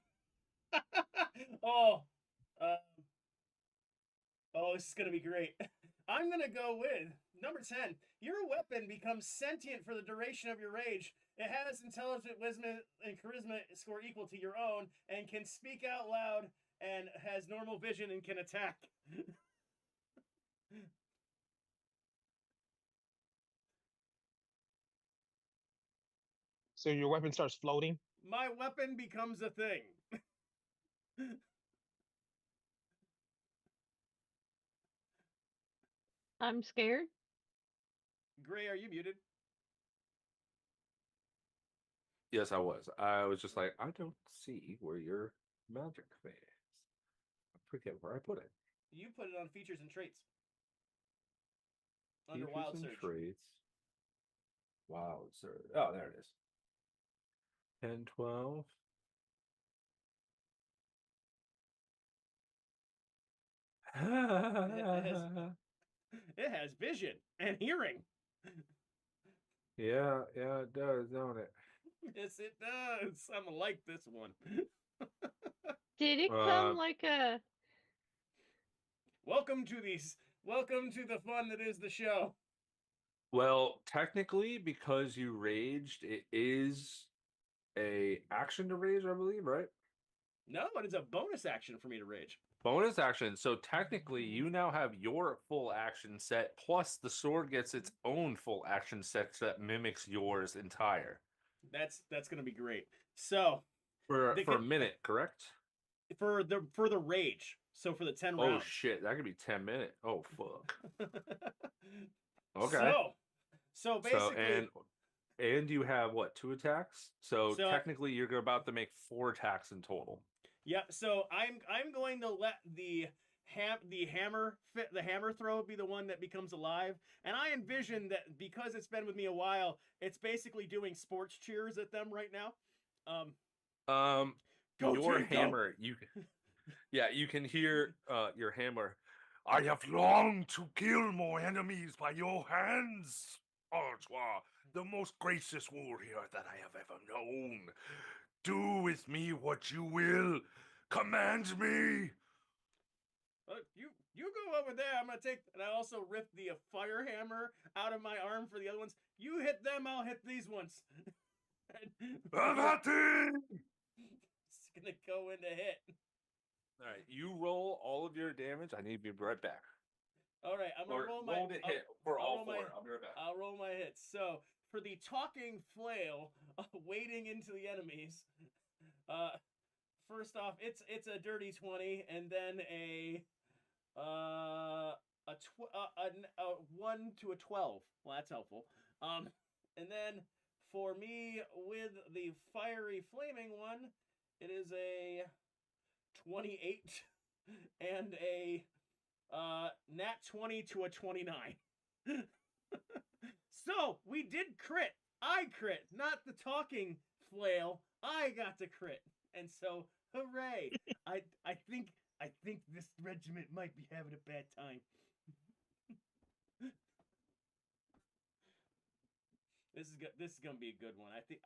oh! Oh, this is going to be great. I'm going to go with number 10. Your weapon becomes sentient for the duration of your rage. It has intelligence, wisdom, and charisma score equal to your own, and can speak out loud, and has normal vision and can attack. So your weapon starts floating. My weapon becomes a thing. I'm scared. Gray, are you muted? Yes, I was. I was just like, I don't see where your magic thing is. I forget where I put it. You put it on features and traits. Under Features wild and search. traits. Wild search. Oh, there it is. 10, 12. It has vision and hearing. Yeah, it does, don't it? Yes, it does. I'm gonna like this one. Did it come like a? Welcome to the fun that is the show. Well, technically, because you raged, it is a action to rage, I believe, right? No, it is a bonus action for me to rage. Bonus action. So technically, you now have your full action set, plus the sword gets its own full action set that mimics yours entire. That's gonna be great. So For a minute, correct? For the rage. So for the 10 rounds. Oh shit, that could be 10 minutes. Oh fuck. Okay. So basically, and you have what, 2 attacks? So technically you're about to make 4 attacks in total. Yep. So I'm going to let the hammer throw be the one that becomes alive, and I envision that because it's been with me a while, it's basically doing sports cheers at them right now. Go your hammer, go. You can hear your hammer. I have longed to kill more enemies by your hands, Artois, the most gracious warrior that I have ever known. Do with me what you will. Command me. You go over there. I'm gonna take, and I also rip the fire hammer out of my arm for the other ones. You hit them, I'll hit these ones. It's gonna go into hit. All right, you roll all of your damage. I need to be right back. All right, I'm gonna roll my hit for all 4. I'll be right back. I'll roll my hits. So for the talking flail, wading into the enemies. First off, it's a dirty 20, and then a 1 to a 12. Well, that's helpful. And then for me with the fiery flaming one, it is a 28 and a nat 20 to a 29. So we did crit. I crit, not the talking flail. I got to crit, and so hooray! I think this regiment might be having a bad time. This is gonna be a good one. I feel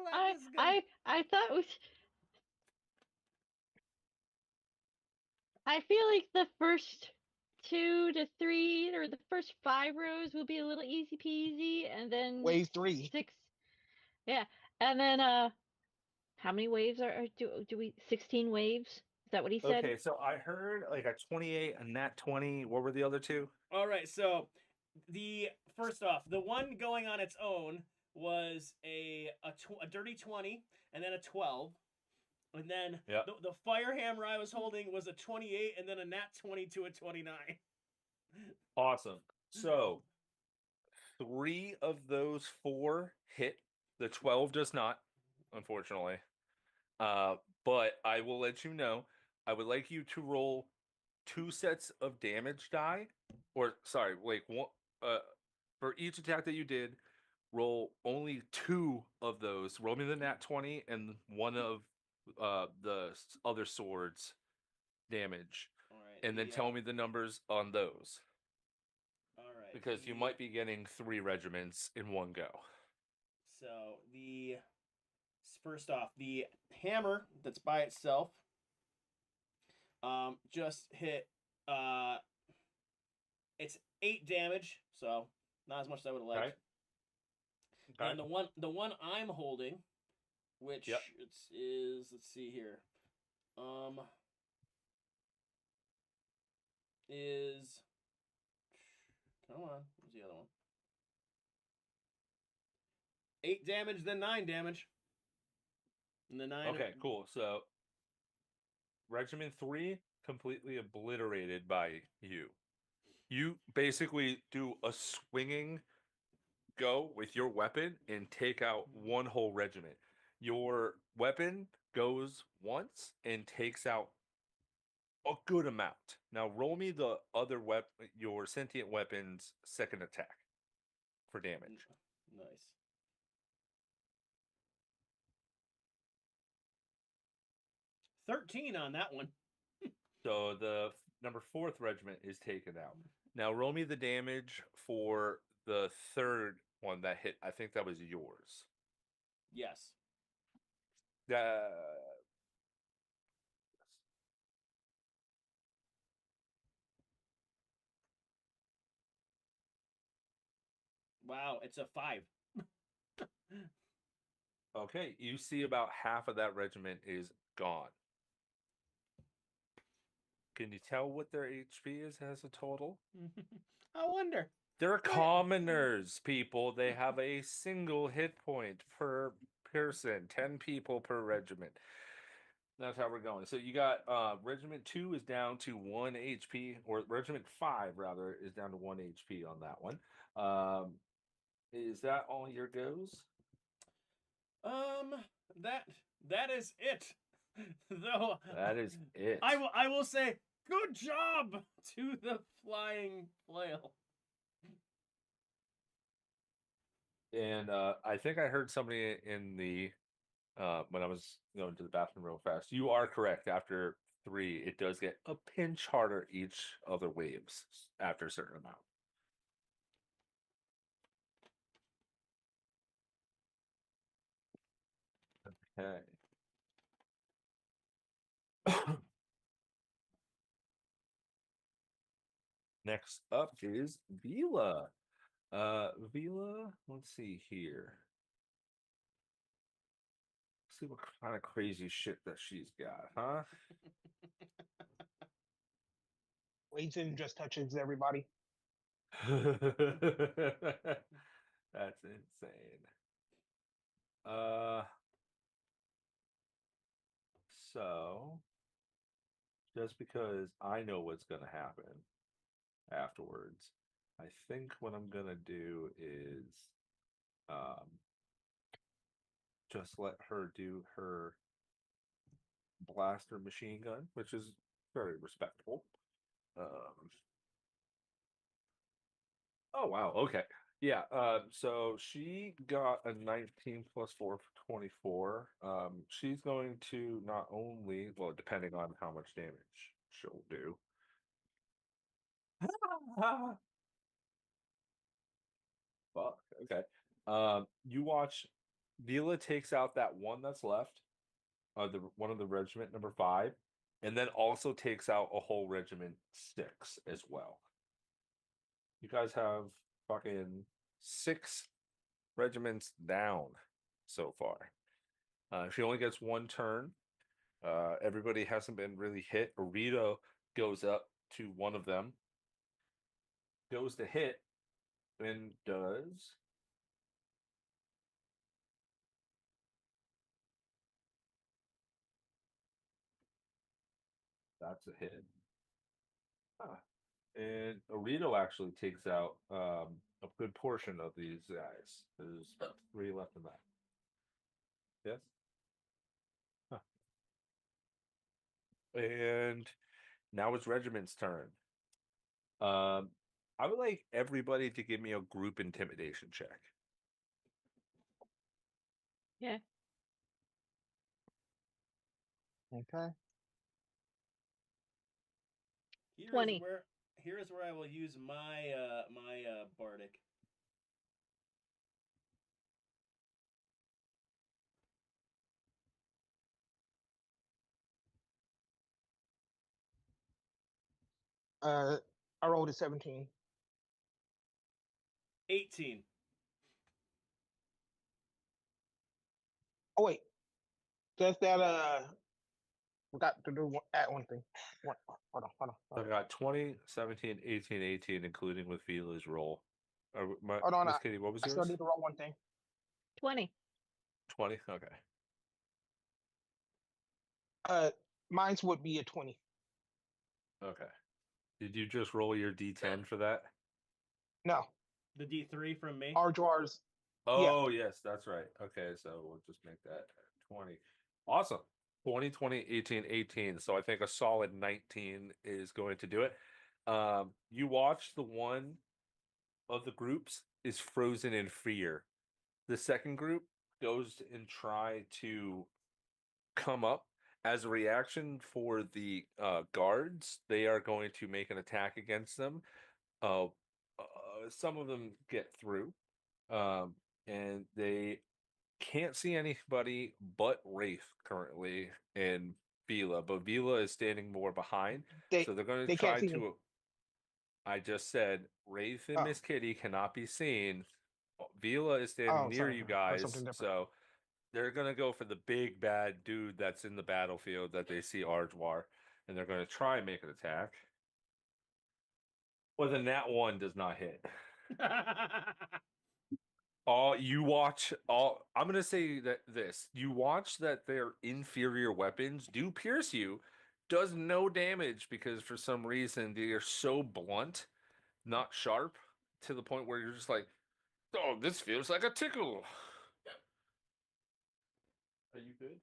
like this is gonna... I thought we. I feel like the first 2 to 3 or the first 5 rows will be a little easy peasy, and then wave 3. 6. Yeah, and then how many waves do we? 16 waves? Is that what he said? Okay, so I heard like a 28, a nat 20. What were the other 2? All right, so the first off, the one going on its own was a dirty 20, and then a 12. And then Yep. the fire hammer I was holding was a 28, and then a nat 20 to a 29. Awesome. So 3 of those 4 hit. The 12 does not, unfortunately. But I will let you know. I would like you to roll 2 sets of damage die, or sorry, like one. For each attack that you did, roll only 2 of those. Roll me the nat 20 and one of the other swords damage, All right. and then tell me the numbers on those. All right. Because you might be getting 3 regiments in one go. So first off, the hammer that's by itself just hit it's 8 damage, so not as much as I would have liked. Okay. And the one I'm holding, which is let's see here. Is come on, where's the other one? 8 damage, then 9 damage. And the 9. Okay, cool. So Regiment 3 completely obliterated by you. You basically do a swinging go with your weapon and take out one whole regiment. Your weapon goes once and takes out a good amount. Now roll me the other weapon, your sentient weapon's second attack for damage. Nice. $13 on that one. So the number 4th regiment is taken out. Now roll me the damage for the 3rd one that hit. I think that was yours. Yes. Wow, it's a 5. Okay, you see about half of that regiment is gone. Can you tell what their HP is as a total? I wonder. They're commoners, people. They have a single hit point per person, 10 people per regiment. That's how we're going. So you got Regiment 2 is down to 1 HP, or Regiment 5 rather is down to 1 HP on that one. Is that all your goes? That is it. Though that is it. I will say good job to the flying flail. And I think I heard somebody in the when I was going to the bathroom real fast. You are correct. After 3, it does get a pinch harder each other waves after a certain amount. Okay. Next up is Vila. Vila, let's see here. Let's see what kind of crazy shit that she's got, huh? Waiting just touches everybody. That's insane. So just because I know what's gonna happen afterwards, I think what I'm gonna do is just let her do her blaster machine gun, which is very respectable. Oh wow, okay. Yeah, so she got a 19 plus 4 for 24. She's going to not only, well, depending on how much damage she'll do. Fuck, okay. You watch Vila takes out that one that's left, the one of the regiment number 5, and then also takes out a whole regiment 6 as well. You guys have fucking 6 regiments down so far. She only gets 1 turn. Everybody hasn't been really hit. Rita goes up to one of them, goes to hit, and does That's a hit. Huh. And Arito actually takes out a good portion of these guys. There's 3 left in that. Yes. Huh. And now it's Regiment's turn. I would like everybody to give me a group intimidation check. Yeah. Okay. Here is 20. where I will use my bardic. I rolled a 17. 18. Oh wait, does that forgot to do add one thing. Hold on. So I got 20, 17, 18, 18, including with Vila's roll. Hold on, Miss Kitty, what was I still yours? need to roll one thing. 20. 20? Okay. Mine's would be a 20. Okay. Did you just roll your D10 for that? No, The D3 from me. Arjwar's. Oh, yes, that's right. Okay, so we'll just make that 20. Awesome. 20, 20, 18, 18. So I think a solid 19 is going to do it. You watch the one of the groups is frozen in fear. The second group goes and try to come up as a reaction for the guards. They are going to make an attack against them. Some of them get through, and they can't see anybody but Wraith currently in Vila, but Vila is standing more behind. They So they're going to they can't try see me. to. I just said Wraith and Oh. Miss Kitty cannot be seen. Vila is standing near sorry, you that was guys, something different. so they're gonna go for the big bad dude that's in the battlefield that they see Arjwar, and they're gonna try and make an attack. Well, then that one does not hit. I'm gonna say that you watch that their inferior weapons do pierce you, does no damage because for some reason they are so blunt, not sharp, to the point where you're just like, oh, this feels like a tickle. Are you good?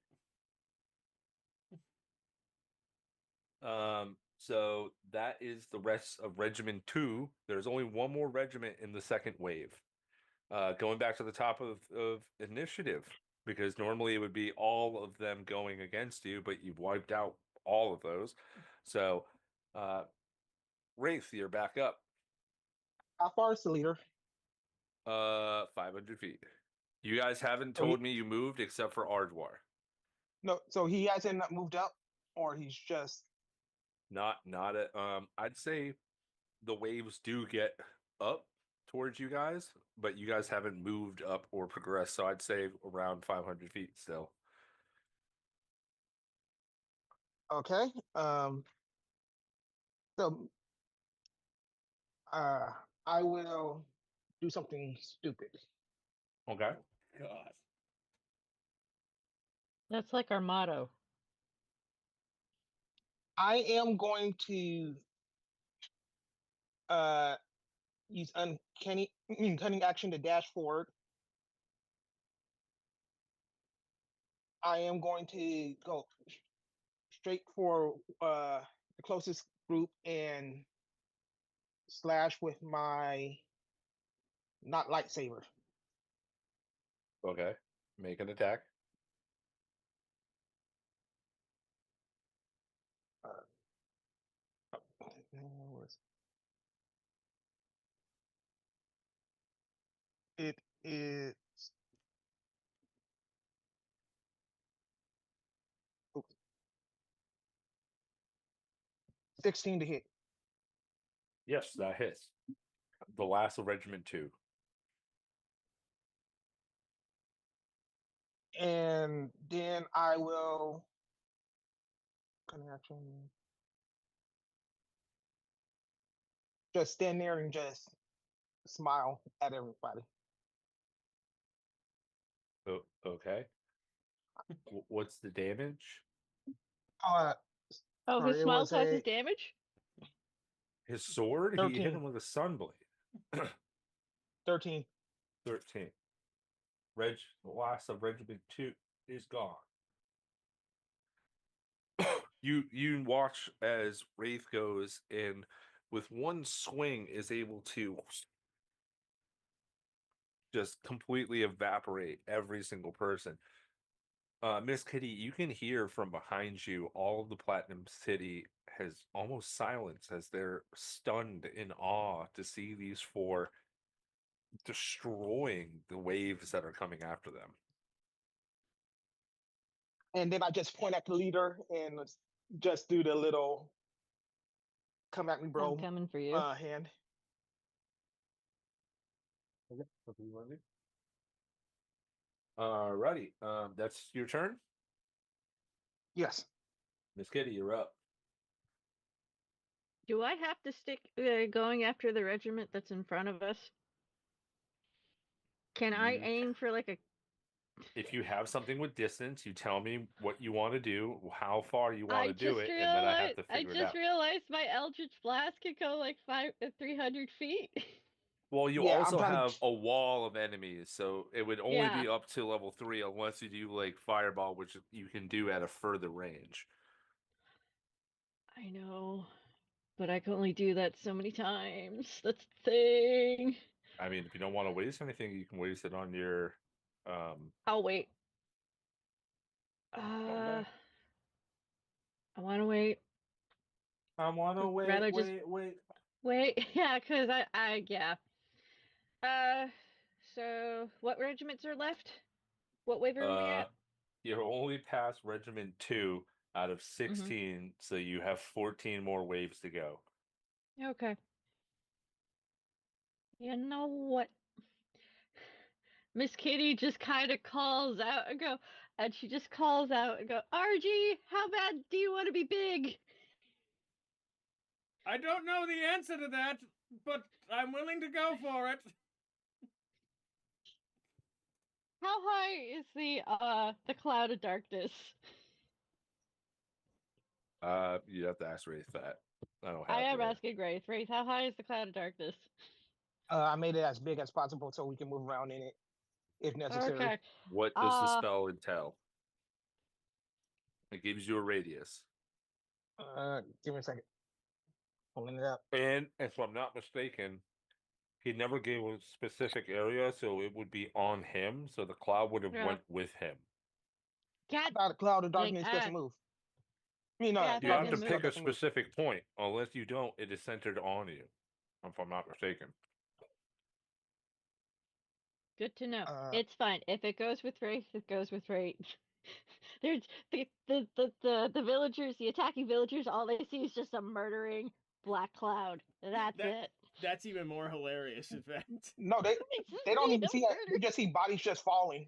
So that is the rest of Regiment 2. There's only one more regiment in the second wave. Going back to the top of initiative, because normally it would be all of them going against you, but you've wiped out all of those. So, Wraith, you're back up. How far is the leader? 500 feet. You guys haven't So he- told me you moved except for Ardwar. No, so he hasn't moved up, or he's just. Not at I'd say the waves do get up towards you guys, but you guys haven't moved up or progressed, so I'd say around 500 feet still. Okay. So I will do something stupid. Okay. God. That's like our motto. I am going to use cunning action to dash forward. I am going to go straight for the closest group and slash with my not lightsaber. Okay. Make an attack. It is 16 to hit. Yes, that hits. The last of Regiment 2. And then I will cunning action. Just stand there and just smile at everybody. Okay. What's the damage? Uh, Oh, his It smile was causes a damage? His sword, he hit 13. him with a sunblade. 13. 13. The last of Regiment 2 is gone. You watch as Wraith goes and with one swing is able to just completely evaporate every single person. Miss Kitty, you can hear from behind you all of the Platinum City has almost silenced as they're stunned in awe to see these four destroying the waves that are coming after them. And then I just point at the leader and just do the little come at me, I'm bro, coming for you. hand. Okay, what do you want to do? Alrighty, that's your turn. Yes. Miss Kitty, you're up. Do I have to stick going after the regiment that's in front of us? Can I You- aim for like a... If you have something with distance, you tell me what you want to do, how far you want I to do just it, and then I have realized to figure it out. my Eldritch Blast could go like 300 feet. Well, you Yeah, I'm also trying have to. a wall of enemies, so it would only Yeah, be up to level 3 unless you do like Fireball, which you can do at a further range. I know. But I can only do that so many times. That's the thing. I mean, if you don't want to waste anything, you can waste it on your I'll wait. one day. I want to wait. I want to Would wait, rather just wait. wait. Yeah, because yeah. Uh, so what regiments are left? What wave are we Uh, at? you're only past Regiment 2 out of Mm-hmm. 16, so you have 14 more waves to go. Okay. You know what? Miss Kitty just kind of calls out and she just calls out and go, RG, how bad do you want to be big? I don't know the answer to that, but I'm willing to go for it. How high is the cloud of darkness? You have to ask Wraith that. I don't I have am the. asking Wraith. Wraith, how high is the cloud of darkness? I made it as big as possible so we can move around in it if necessary. Okay. What does the spell entail? It gives you a radius. Give me a second. Pulling it up. And if I'm not mistaken, he never gave a specific area, so it would be on him. So the cloud would have Yeah. went with him. I God, thought a cloud of darkness doesn't move. I mean, Yeah, I You thought have to didn't pick a doesn't move. specific point. Unless you don't, it is centered on you. If I'm not mistaken. good to know. Uh, It's fine. If it goes with Wraith, it goes with Wraith. There's the villagers, the attacking villagers, all they see is just a murdering black cloud. That's it. That's even more hilarious, in fact. no, they don't even see it. They just see bodies just falling.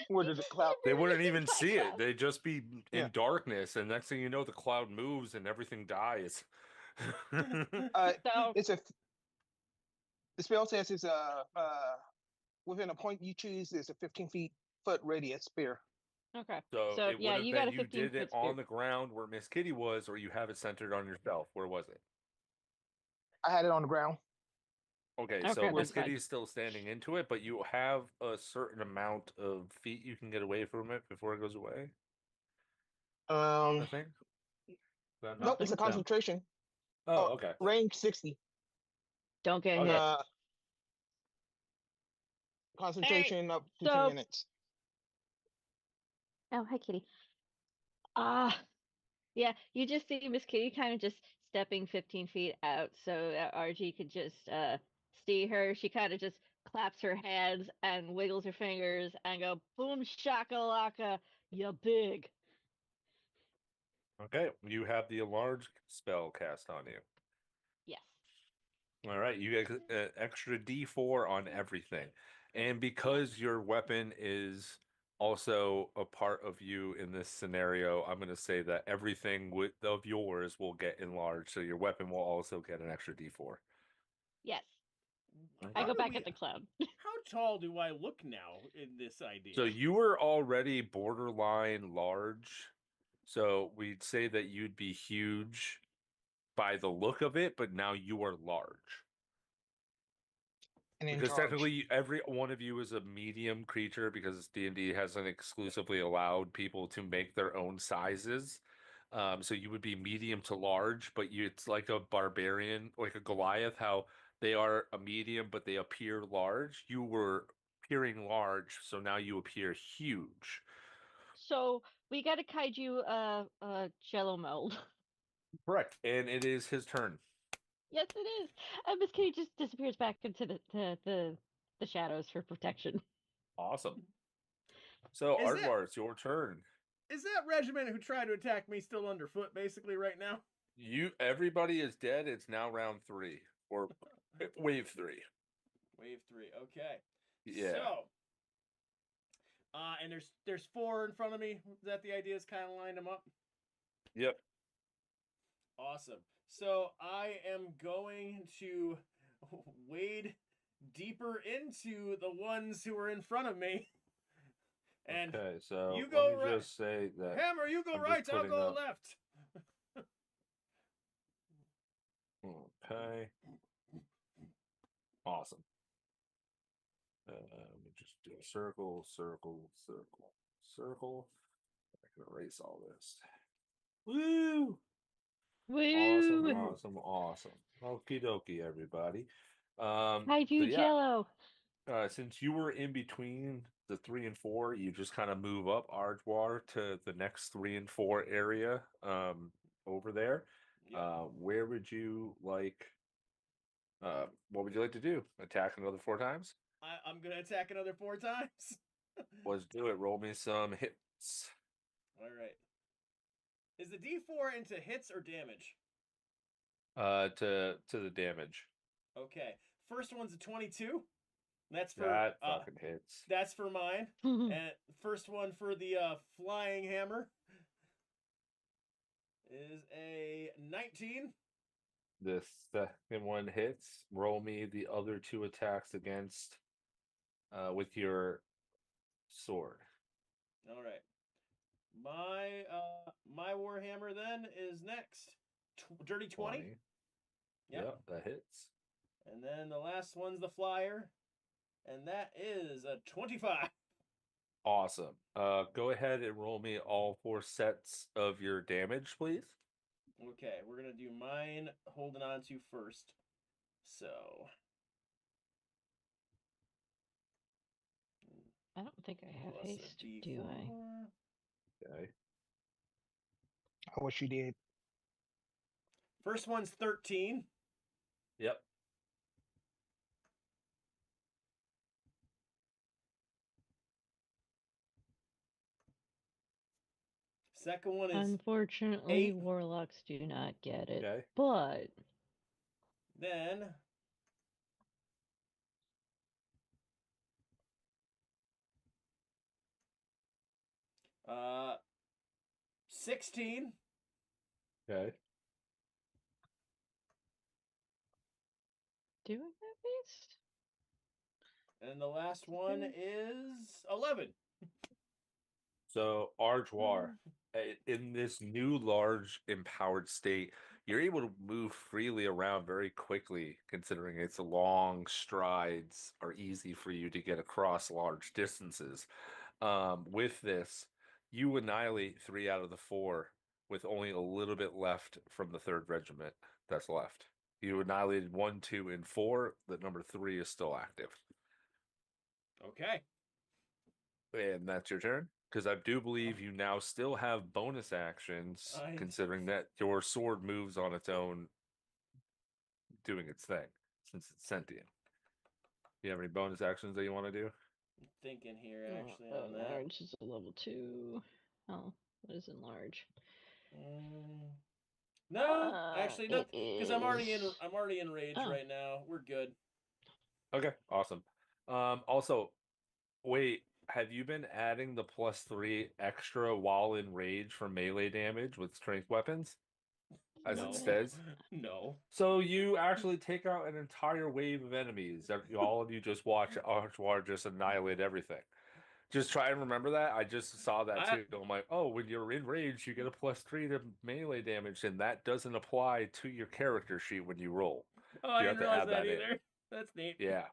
Where did the cloud? They wouldn't even see it. They'd just be in Yeah. darkness, and next thing you know, the cloud moves and everything dies. So It's a. The spell says it's within a point you choose is a 15 foot radius spear. okay. So So it yeah, would have you got been a you 15 did it foot spear. on the ground where Miss Kitty was, or you have it centered on yourself. Where was it? I had it on the ground. Okay, Okay, so that's Miss fine. Kitty's still standing into it, but you have a certain amount of feet you can get away from it before it goes away. I think. Is that Nope, it's a nothing? concentration. Oh, okay. Range 60. Don't get Okay. hit. Concentration up to so- 10 minutes. Oh, hi, Kitty. Yeah, you just see Miss Kitty kind of just stepping 15 feet out so that RG could just see her. She kind of just claps her hands and wiggles her fingers and go, boom shakalaka, you big. Okay, you have the enlarge spell cast on you. Yes. All right, you get an extra D4 on everything. And because your weapon is also a part of you in this scenario, I'm going to say that everything of yours will get enlarged. So your weapon will also get an extra D4. Yes. Okay. I go back at the cloud. How tall do I look now in this idea? So you were already borderline large. So we'd say that you'd be huge by the look of it, but now you are large. And in Because charge. technically, every one of you is a medium creature because D&D hasn't exclusively allowed people to make their own sizes. So you would be medium to large, but it's like a barbarian, like a Goliath, how they are a medium, but they appear large. You were appearing large, so now you appear huge. So we got a kaiju jello mold. Correct. And it is his turn. Yes, it is. And Miss Kitty just disappears back into the shadows for protection. Awesome. So, Is that- Aardvar, it's your turn. Is that regiment who tried to attack me still underfoot, basically, right now? Everybody is dead. It's now round 3 or wave 3. Wave 3. Okay. Yeah. So, and there's 4 in front of me. Is that the idea? Is kind of line them up. Yep. Awesome. So I am going to wade deeper into the ones who are in front of me. And okay, so you go let me right. just say that Hammer, you go I'm right, just I'll putting go up- left. Okay. Awesome. Let me just do a circle, circle, circle, circle. I can erase all this. Woo! Awesome, Woo! awesome, awesome. Okie dokie, everybody. Kaiju yeah, jello. since you were in between the 3 and 4, you just kind of move up Ardwar to the next 3 and 4 area over there. Yep. Where would you like? What would you like to do? Attack another 4 times? I'm gonna attack another 4 times. Let's do it. Roll me some hits. All right. Is the D4 into hits or damage? To the damage. Okay. First one's a 22. That's for That fucking hits. That's for mine. And first one for the flying hammer is a 19. The second one hits. Roll me the other 2 attacks against with your sword. All right. My warhammer then is next. Dirty 20. Yep, that hits. And then the last one's the flyer, and that is a 25. Awesome. Go ahead and roll me all 4 sets of your damage, please. Okay, we're gonna do mine holding on to first. So I don't think I have plus a haste, do I? D4. Okay. I wish you did. First one's 13. Yep. Second one is Unfortunately, 8. warlocks do not get it. Okay. But Then 16. Okay. do I have haste? And the last one is 11. So, Arjoir, in this new large empowered state, you're able to move freely around very quickly, considering its long strides are easy for you to get across large distances. With this, you annihilate 3 out of the 4 with only a little bit left from the 3rd regiment that's left. You annihilated 1, 2, and 4. The number 3 is still active. Okay. And that's your turn? Because I do believe you now still have bonus actions, considering that your sword moves on its own, doing its thing, since it's sentient. Do you have any bonus actions that you want to do? I'm thinking here actually on that. Large is a level 2. Oh, what is enlarge? No, actually no, because I'm already is- in rage Oh. right now. We're good. Okay, awesome. Also, wait, have you been adding the +3 extra while in rage for melee damage with strength weapons? As No. it says? No. So you actually take out an entire wave of enemies. All of you just watch Archwar just annihilate everything. Just try and remember that. I just saw that I- too. I'm like, oh, when you're in rage, you get a +3 to melee damage, and that doesn't apply to your character sheet when you roll. Oh, I You didn't have to realize add that that in. either. That's neat. Yeah.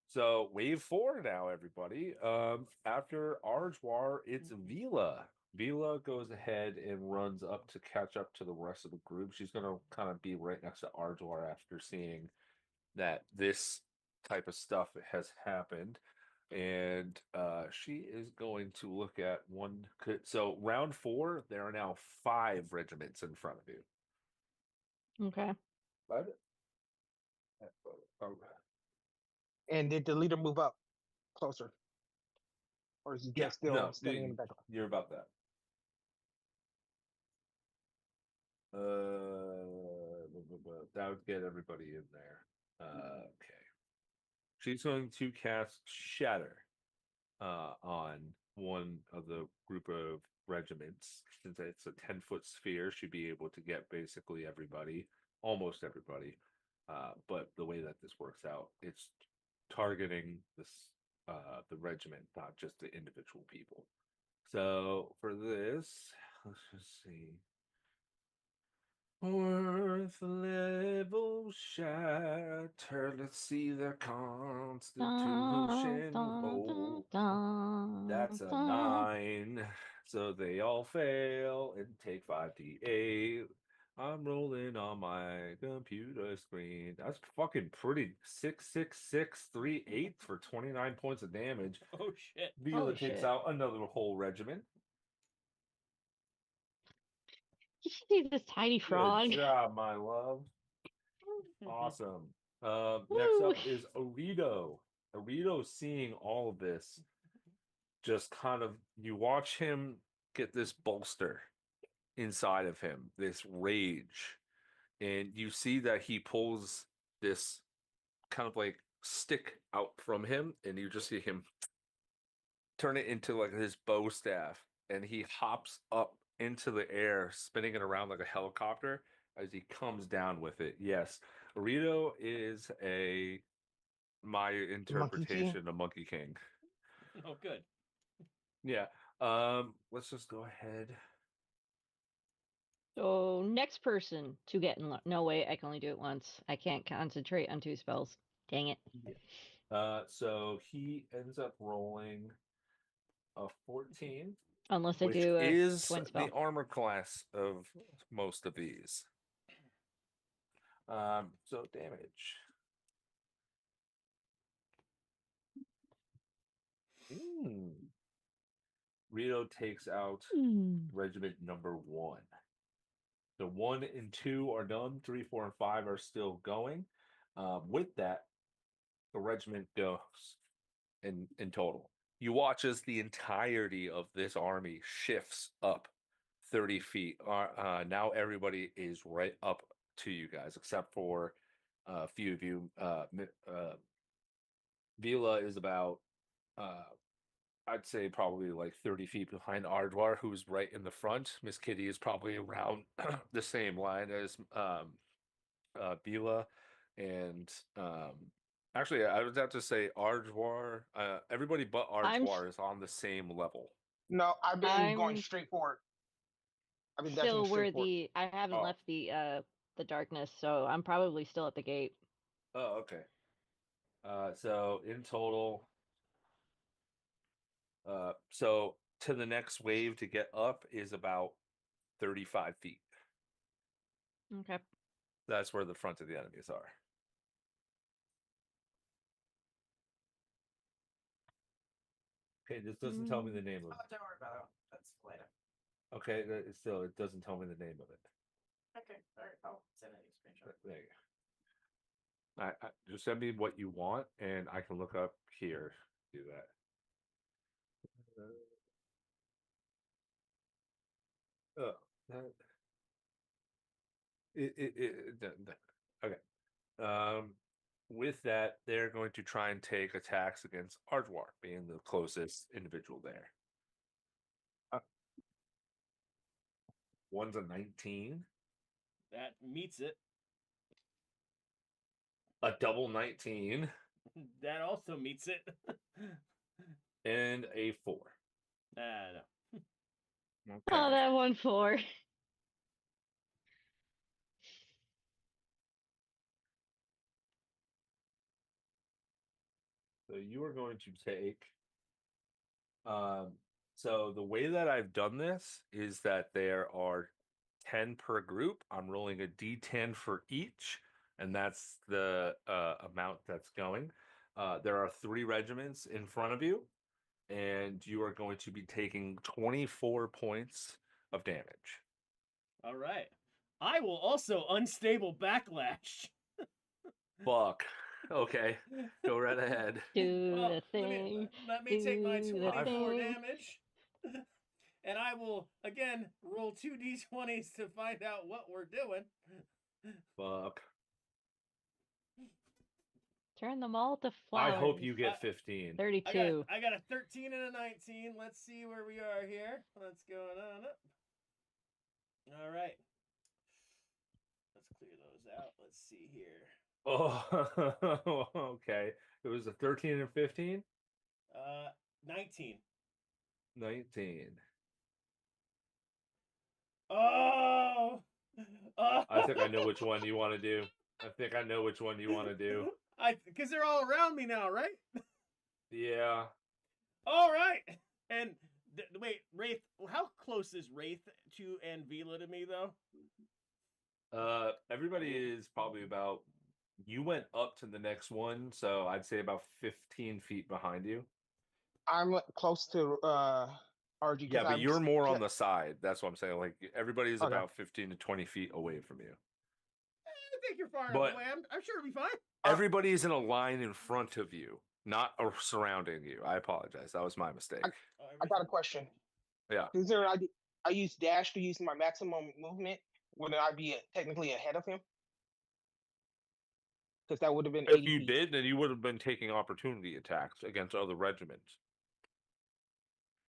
So wave 4 now, everybody. After Arjwar, it's Vila. Vila goes ahead and runs up to catch up to the rest of the group. She's gonna kind of be right next to Arjwar after seeing that this type of stuff has happened. And she is going to look at one. So round 4, there are now 5 regiments in front of you. Okay. Five? Oh, And did the leader move up closer? Or is he yeah, just still no, standing in the background? you're about that. That would get everybody in there. Okay. She's going to cast Shatter on one of the group of regiments. Since it's a 10-foot sphere, she'd be able to get basically everybody, almost everybody. But the way that this works out, it's targeting the regiment, not just the individual people. So for this, let's just see. 4th level shatter. Let's see the constitution roll. That's a 9. So they all fail and take 5d8. I'm rolling on my computer screen. That's fucking pretty. 6, 6, 6, 3, 8 for 29 points of damage. Oh shit. Vila Holy takes shit. out another whole regiment. You should see this tiny frog. Good job, my love. Awesome. Next Woo. up is Orito. Orito, seeing all of this, just kind of, you watch him get this bolster inside of him, this rage, and you see that he pulls this kind of like stick out from him, and you just see him turn it into like his bow staff, and he hops up into the air, spinning it around like a helicopter as he comes down with it. Yes, Rito is my Monkey King? interpretation of Monkey King. Oh, good. Yeah. Let's just go ahead. So next person to get in. No, wait, I can only do it once. I can't concentrate on 2 spells. Dang it. So he ends up rolling a 14, Unless I which do a is twin spell. the armor class of most of these. So damage. Rito takes out regiment number 1. So 1 and 2 are done. 3, 4, and 5 are still going. With that, the regiment goes in total. You watch as the entirety of this army shifts up 30 feet. Now everybody is right up to you guys, except for a few of you. Vila is about, I'd say, probably like 30 feet behind Ardwar, who's right in the front. Miss Kitty is probably around the same line as Vila. And actually, I would have to say Ardwar, everybody but Ardwar is on the same level. No, I've been going I'm straight forward. I've been still dashing where straight forward. I haven't Oh. left the darkness, so I'm probably still at the gate. Oh, okay. So in total, so to the next wave to get up is about 35 feet. Okay. That's where the front of the enemies are. Okay, this doesn't tell me the name of it. Don't worry about it. That's later. Okay, it doesn't tell me the name of it. Okay, all right. I'll send a screenshot. There you go. I just send me what you want, and I can look up here. Do that. Oh, okay. With that, they're going to try and take attacks against Ardwar, being the closest individual there. One's a 19. That meets it. A double 19. That also meets it. and a 4. No. Okay. Oh, that 1-4. So you are going to take. So the way that I've done this is that there are 10 per group. I'm rolling a d10 for each, and that's the amount that's going. There are 3 regiments in front of you, and you are going to be taking 24 points of damage. All right. I will also unstable backlash. Fuck. Okay, go right ahead. Do Well, the thing. let me take my Do the 24 thing. damage. And I will again roll 2d20s to find out what we're doing. Fuck. Turn them all to I flowers. hope you get 15. 32. I got a 13 and a 19. Let's see where we are here. What's going on up? All right. Let's clear those out. Let's see here. Oh, okay. It was a 13 and 15? 19. 19. Oh! I think I know which one you want to do. Because they're all around me now, right? Yeah. All right. And wait, Wraith. How close is Wraith to and Vila to me, though? Everybody is probably about. You went up to the next one, so I'd say about 15 feet behind you. I'm close to RG. Yeah, but I'm you're more on the side. That's what I'm saying. Like everybody's Okay. about 15 to 20 feet away from you. I think you're far enough But- away. I'm sure it'll be fine. Everybody's in a line in front of you, not surrounding you. I apologize. That was my mistake. I got a question. Yeah. Is there I use dash to use my maximum movement? Would I be technically ahead of him? Because that would have been 80 If you feet. did, then you would have been taking opportunity attacks against other regiments.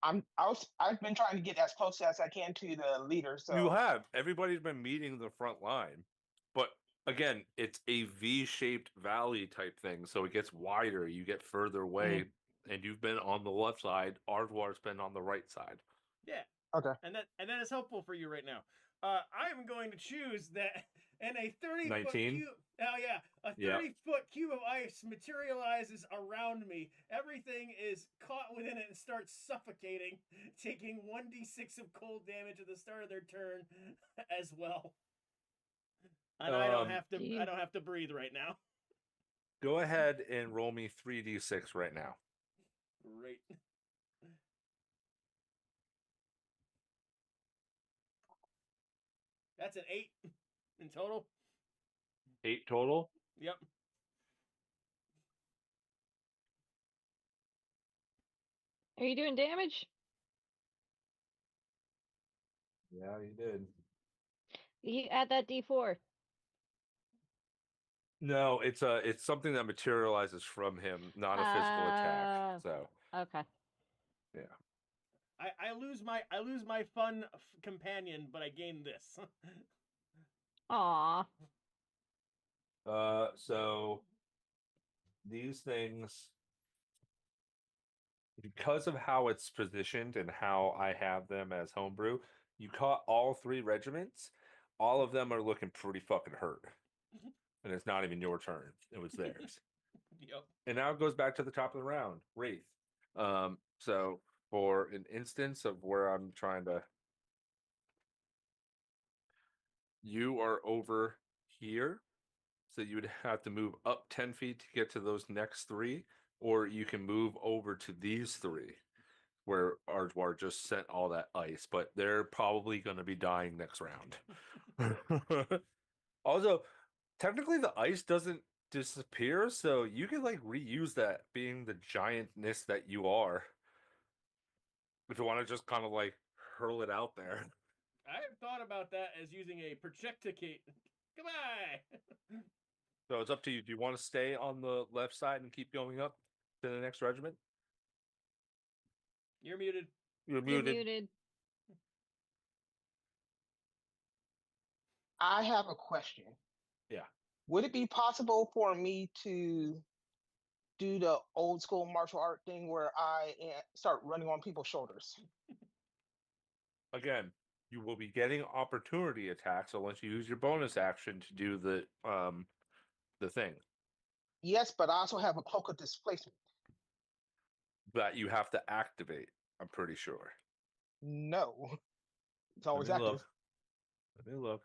I've been trying to get as close as I can to the leader. So You have. Everybody's been meeting the front line. But again, it's a V-shaped valley type thing, so it gets wider. You get further away, and you've been on the left side. Ardwar's been on the right side. Yeah. Okay. And that is helpful for you right now. I am going to choose that in a 30-foot 19? cube. Oh yeah, a 30-foot cube of ice materializes around me. Everything is caught within it and starts suffocating, taking 1d6 of cold damage at the start of their turn as well. And I don't have to. I don't have to breathe right now. Go ahead and roll me 3d6 right now. Great. That's an 8 in total. 8 total? Yep. Are you doing damage? Yeah, you did. You add that D4. No, it's something that materializes from him, not a physical attack. So Okay. yeah. I lose my fun companion, but I gain this. Aw. So these things, because of how it's positioned and how I have them as homebrew, you caught all 3 regiments. All of them are looking pretty fucking hurt. And it's not even your turn. It was theirs. Yep. And now it goes back to the top of the round. Wraith. So for an instance of where I'm trying to, you are over here. So you would have to move up 10 feet to get to those next 3, or you can move over to these 3 where Ardwar just sent all that ice, but they're probably going to be dying next round. Also, technically the ice doesn't disappear, so you can like reuse that, being the giantness that you are, if you want to just kind of like hurl it out there. I have thought about that as using a projecticate. Goodbye. So it's up to you. Do you want to stay on the left side and keep going up to the next regiment? You're muted. You're You're muted. muted. I have a question. Yeah. Would it be possible for me to do the old school martial art thing where I start running on people's shoulders. Again, you will be getting opportunity attacks unless you use your bonus action to do the thing Yes, but I also have a cloak of displacement. that you have to activate. I'm pretty sure. No, it's Let always me active. look. Let me look.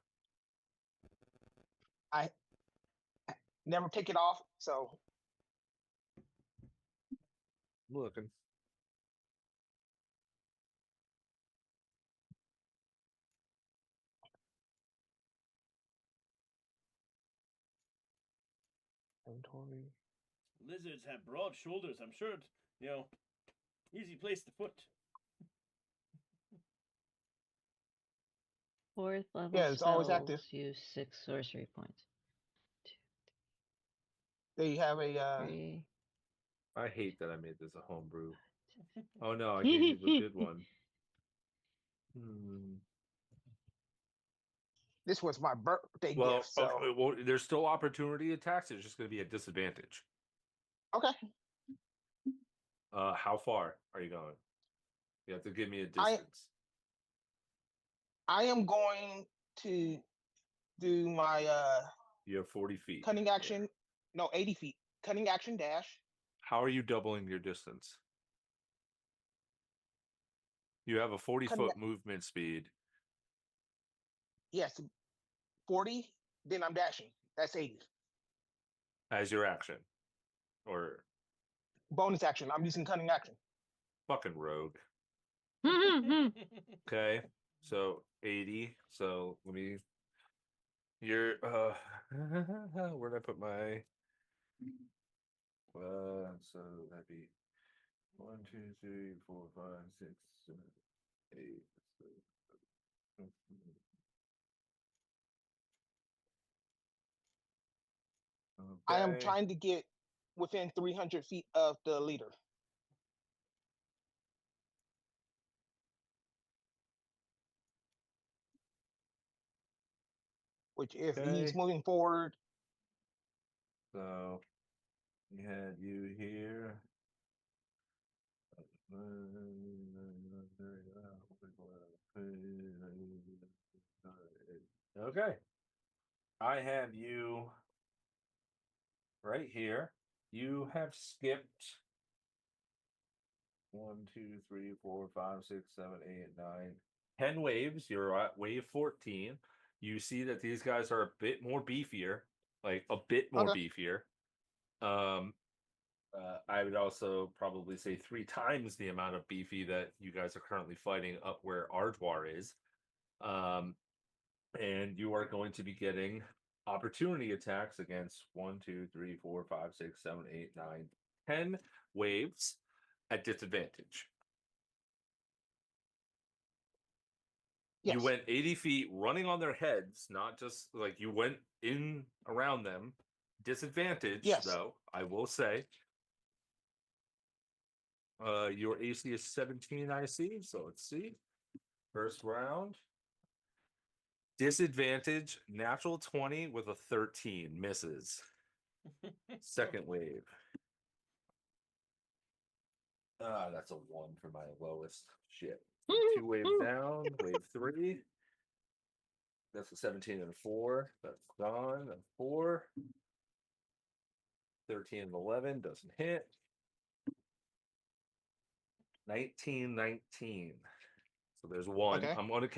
I never take it off, so I'm looking. inventory. Lizards have broad shoulders. I'm sure it's, easy place to put. 4th level Yeah, it's always spells active. use 6 sorcery points. They have a 3. I hate that I made this a homebrew. Oh no, I gave you the good one. this was my birthday Well, gift, so okay, well, there's still opportunity attacks. It's just going to be a disadvantage. okay. How far are you going? You have to give me a I- distance. I am going to do my You have 40 feet. cunning action. No, 80 feet. Cunning action dash. How are you doubling your distance? You have a 40-foot movement speed. Yes, 40. Then I'm dashing. That's 80. As your action. Or Bonus action. I'm using cunning action. fucking rogue. Okay. So 80. So let me. You're where'd I put my so that'd be 1, 2, 3, 4, 5, 6, 7, 8. I am Okay. trying to get within 300 feet of the leader. Which, if he's Okay. moving forward, So we had you here. Okay. I have you right here. You have skipped 1, 2, 3, 4, 5, 6, 7, 8, 9, 10 waves. You're at wave 14. You see that these guys are a bit more beefier, like a bit more Okay. beefier. I would also probably say 3 times the amount of beefy that you guys are currently fighting up where Ardwar is. And you are going to be getting opportunity attacks against 1, 2, 3, 4, 5, 6, 7, 8, 9, 10 waves at disadvantage. yes. You went 80 feet running on their heads, not just like you went in around them. Disadvantage, Yes. though, I will say. Your AC is 17, I see. So let's see. First round. Disadvantage, natural 20 with a 13. Misses. Second wave. That's a 1 for my lowest. Shit. 2 waves down. Wave 3. That's a 17 and a 4. That's gone. A 4. 13 and 11. Doesn't hit. 19, 19. So there's 1. Okay. I'm gonna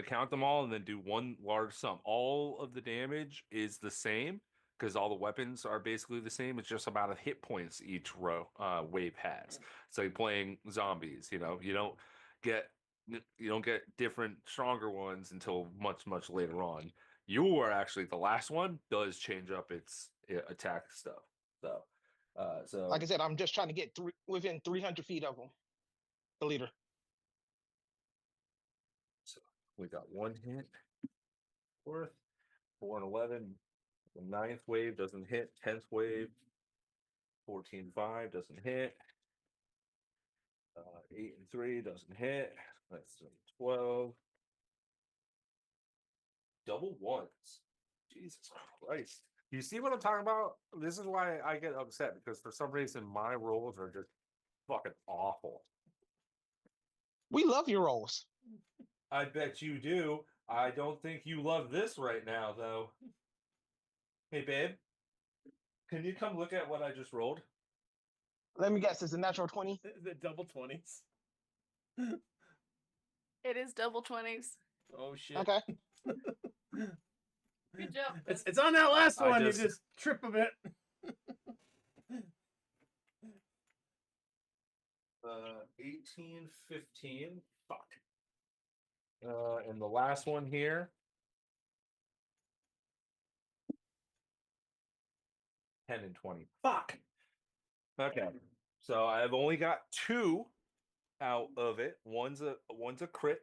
count them all and then do one large sum. All of the damage is the same because all the weapons are basically the same. It's just about a hit points each wave has. It's like playing zombies. You don't get different stronger ones until much later on. You are actually the last one does change up its attack stuff. So Like I said, I'm just trying to get within 300 feet of him, the leader. So we got 1 hit. 4th, 4 and 11. The 9th wave doesn't hit. 10th wave, 14-5 doesn't hit. 8 and 3 doesn't hit. That's 12. Double ones. Jesus Christ. You see what I'm talking about? This is why I get upset because for some reason my rolls are just fucking awful. We love your rolls. I bet you do. I don't think you love this right now, though. Hey, babe, can you come look at what I just rolled? Let me guess, it's a natural 20. The double 20s. It is double 20s. Oh shit. Okay. Good job. It's on that last I one. just- You just trip a bit. 18, 15. Fuck. And the last one here. 10 and 20. Fuck. Okay. So I've only got 2 out of it. One's a crit.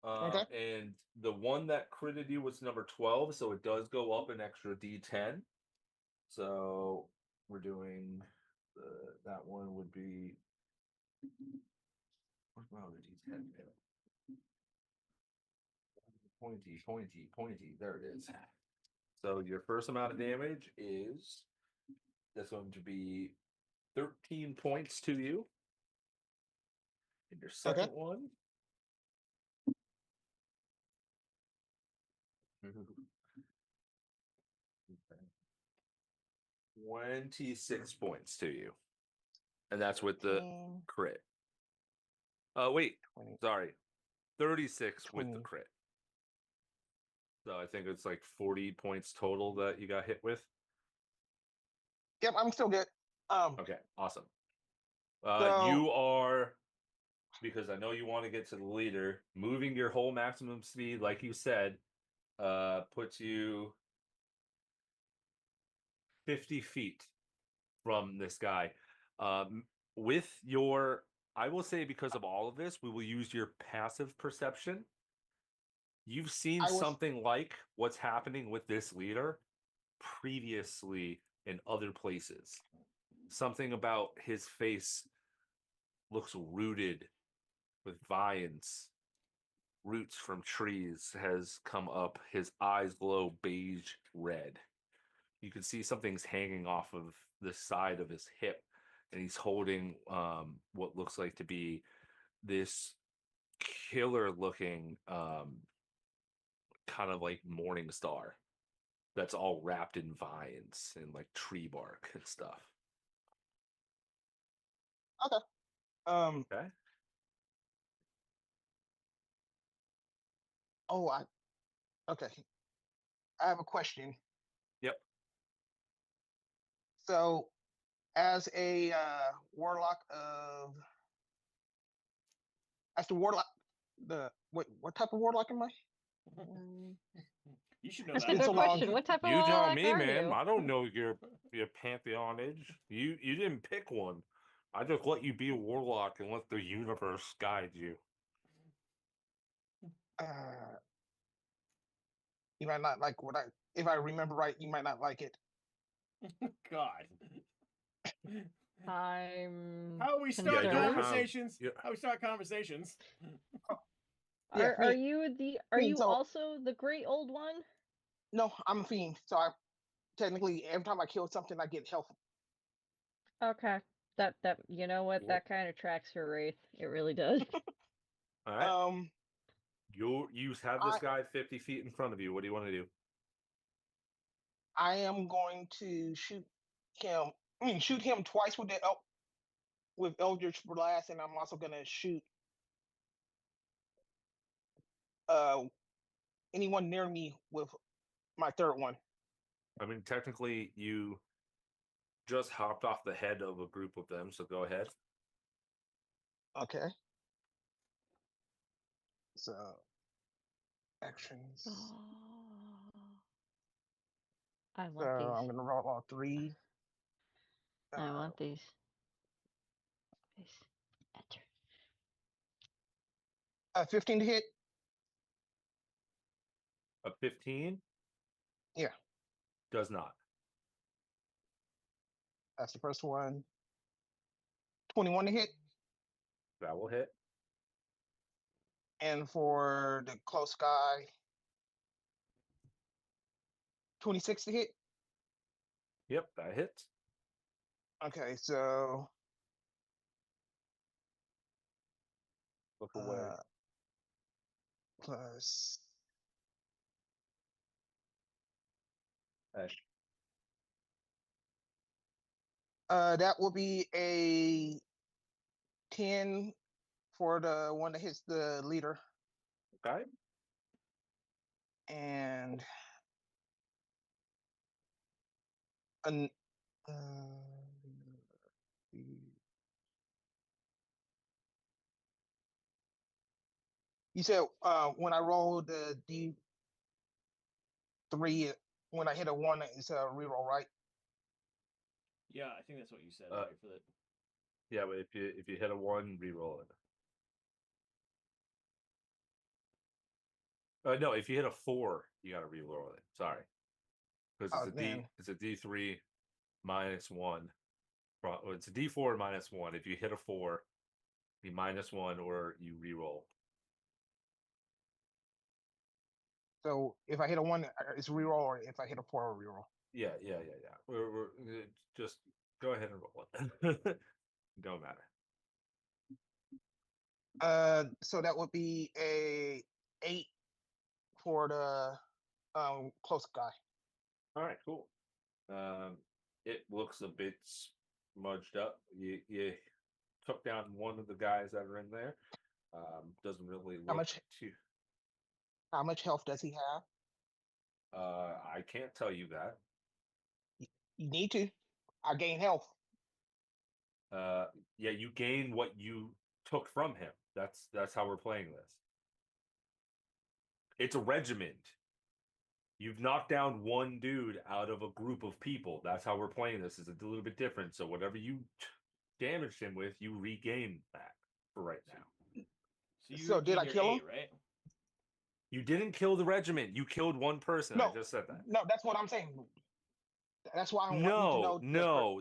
Okay. And the one that critted you was number 12, so it does go up an extra D10. So we're doing that one would be where's my other D10? Pointy. There it is. So your first amount of damage is that's going to be 13 points to you. And your second one. 26 points to you. And that's with the crit. Wait, 20. sorry. 36 with the 20. crit. So I think it's like 40 points total that you got hit with. Yep, I'm still good. Okay, awesome. So- You are, because I know you want to get to the leader, moving your whole maximum speed, like you said, puts you 50 feet from this guy. With your, I will say, because of all of this, we will use your passive perception. You've seen something like what's happening with this leader previously in other places. Something about his face looks rooted with vines. Roots from trees has come up. His eyes glow beige red. You can see something's hanging off of the side of his hip, and he's holding what looks like to be this killer looking kind of like morning star that's all wrapped in vines and like tree bark and stuff. Okay. Oh, okay. I have a question. Yep. So, as a warlock as the warlock, what type of warlock am I? You should know That's a been that. good so long. question. What type of You tell warlock me, are man. you? I don't know your pantheonage. You didn't pick one. I just let you be a warlock and let the universe guide you. You might not like what if I remember right, you might not like it. God. I'm How we start you concerned. have- conversations. yeah. How we start conversations. Yeah, Are me. you Fiend, so- also the great old one? No, I'm a fiend, so I technically every time I kill something, I get health. Okay. That you know what? Cool. That kind of tracks for Wraith. It really does. All right. Um, You have this guy 50 feet in front of you. What do you want to do? I am going to shoot him. Shoot him twice with with Eldritch Blast, and I'm also gonna shoot anyone near me with my third one. I mean, technically, you just hopped off the head of a group of them, so go ahead. Okay. So actions. I So want I'm these. gonna roll all 3. I want these. Please. Enter. 15 to hit. A 15? Yeah. Does not. That's the first one. 21 to hit. That will hit. And for the close guy, 26 to hit. Yep, that hits. Okay, so Look away. plus Hey. that will be a 10 for the one that hits the leader, Okay. and an you said when I roll the D3, when I hit a 1, it's a reroll, right? Yeah, I think that's what you said. Uh, Right, for the... Yeah, but if you hit a 1, re-roll it. No, if you hit a 4, you gotta re-roll it. Sorry, because Then it's a D3 minus 1. It's a D4 minus 1. If you hit a 4, you minus 1 or you re-roll. so if I hit a 1, it's reroll, or if I hit a 4, reroll. Yeah. We're just go ahead and roll it. Don't matter. So that would be a 8 for the close guy. All right, cool. It looks a bit smudged up. You took down one of the guys that are in there. Doesn't really How look much? too. How much health does he have? I can't tell you that. You need to. I gain health. Yeah, you gain what you took from him. That's how we're playing this. It's a regiment. You've knocked down one dude out of a group of people. That's how we're playing this. It's a little bit different. So whatever you damaged him with, you regain that for right now. So did I kill him? Right? You didn't kill the regiment. You killed one person. No, I just said that. No, that's what I'm saying. That's why I want you to know. No.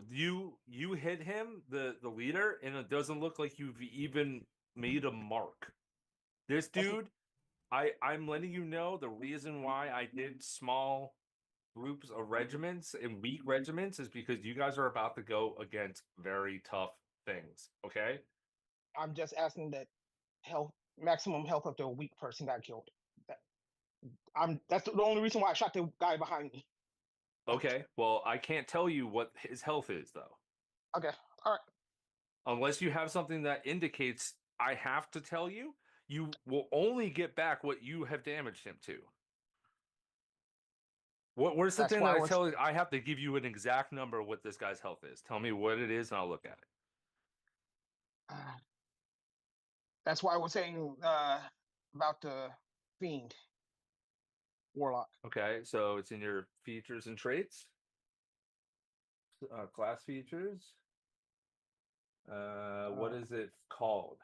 You hit him, the leader, and it doesn't look like you've even made a mark. This dude, I'm letting you know the reason why I did small groups of regiments and weak regiments is because you guys are about to go against very tough things. Okay. I'm just asking that maximum health of the weak person got killed. That's the only reason why I shot the guy behind me. Okay. Well, I can't tell you what his health is though. Okay. All right. Unless you have something that indicates I have to tell you, you will only get back what you have damaged him to. Where's the That's thing why that I I was- tell you? I have to give you an exact number of what this guy's health is. Tell me what it is, and I'll look at it. That's why I was saying about the fiend warlock. Okay, so it's in your features and traits, class features. What is it called?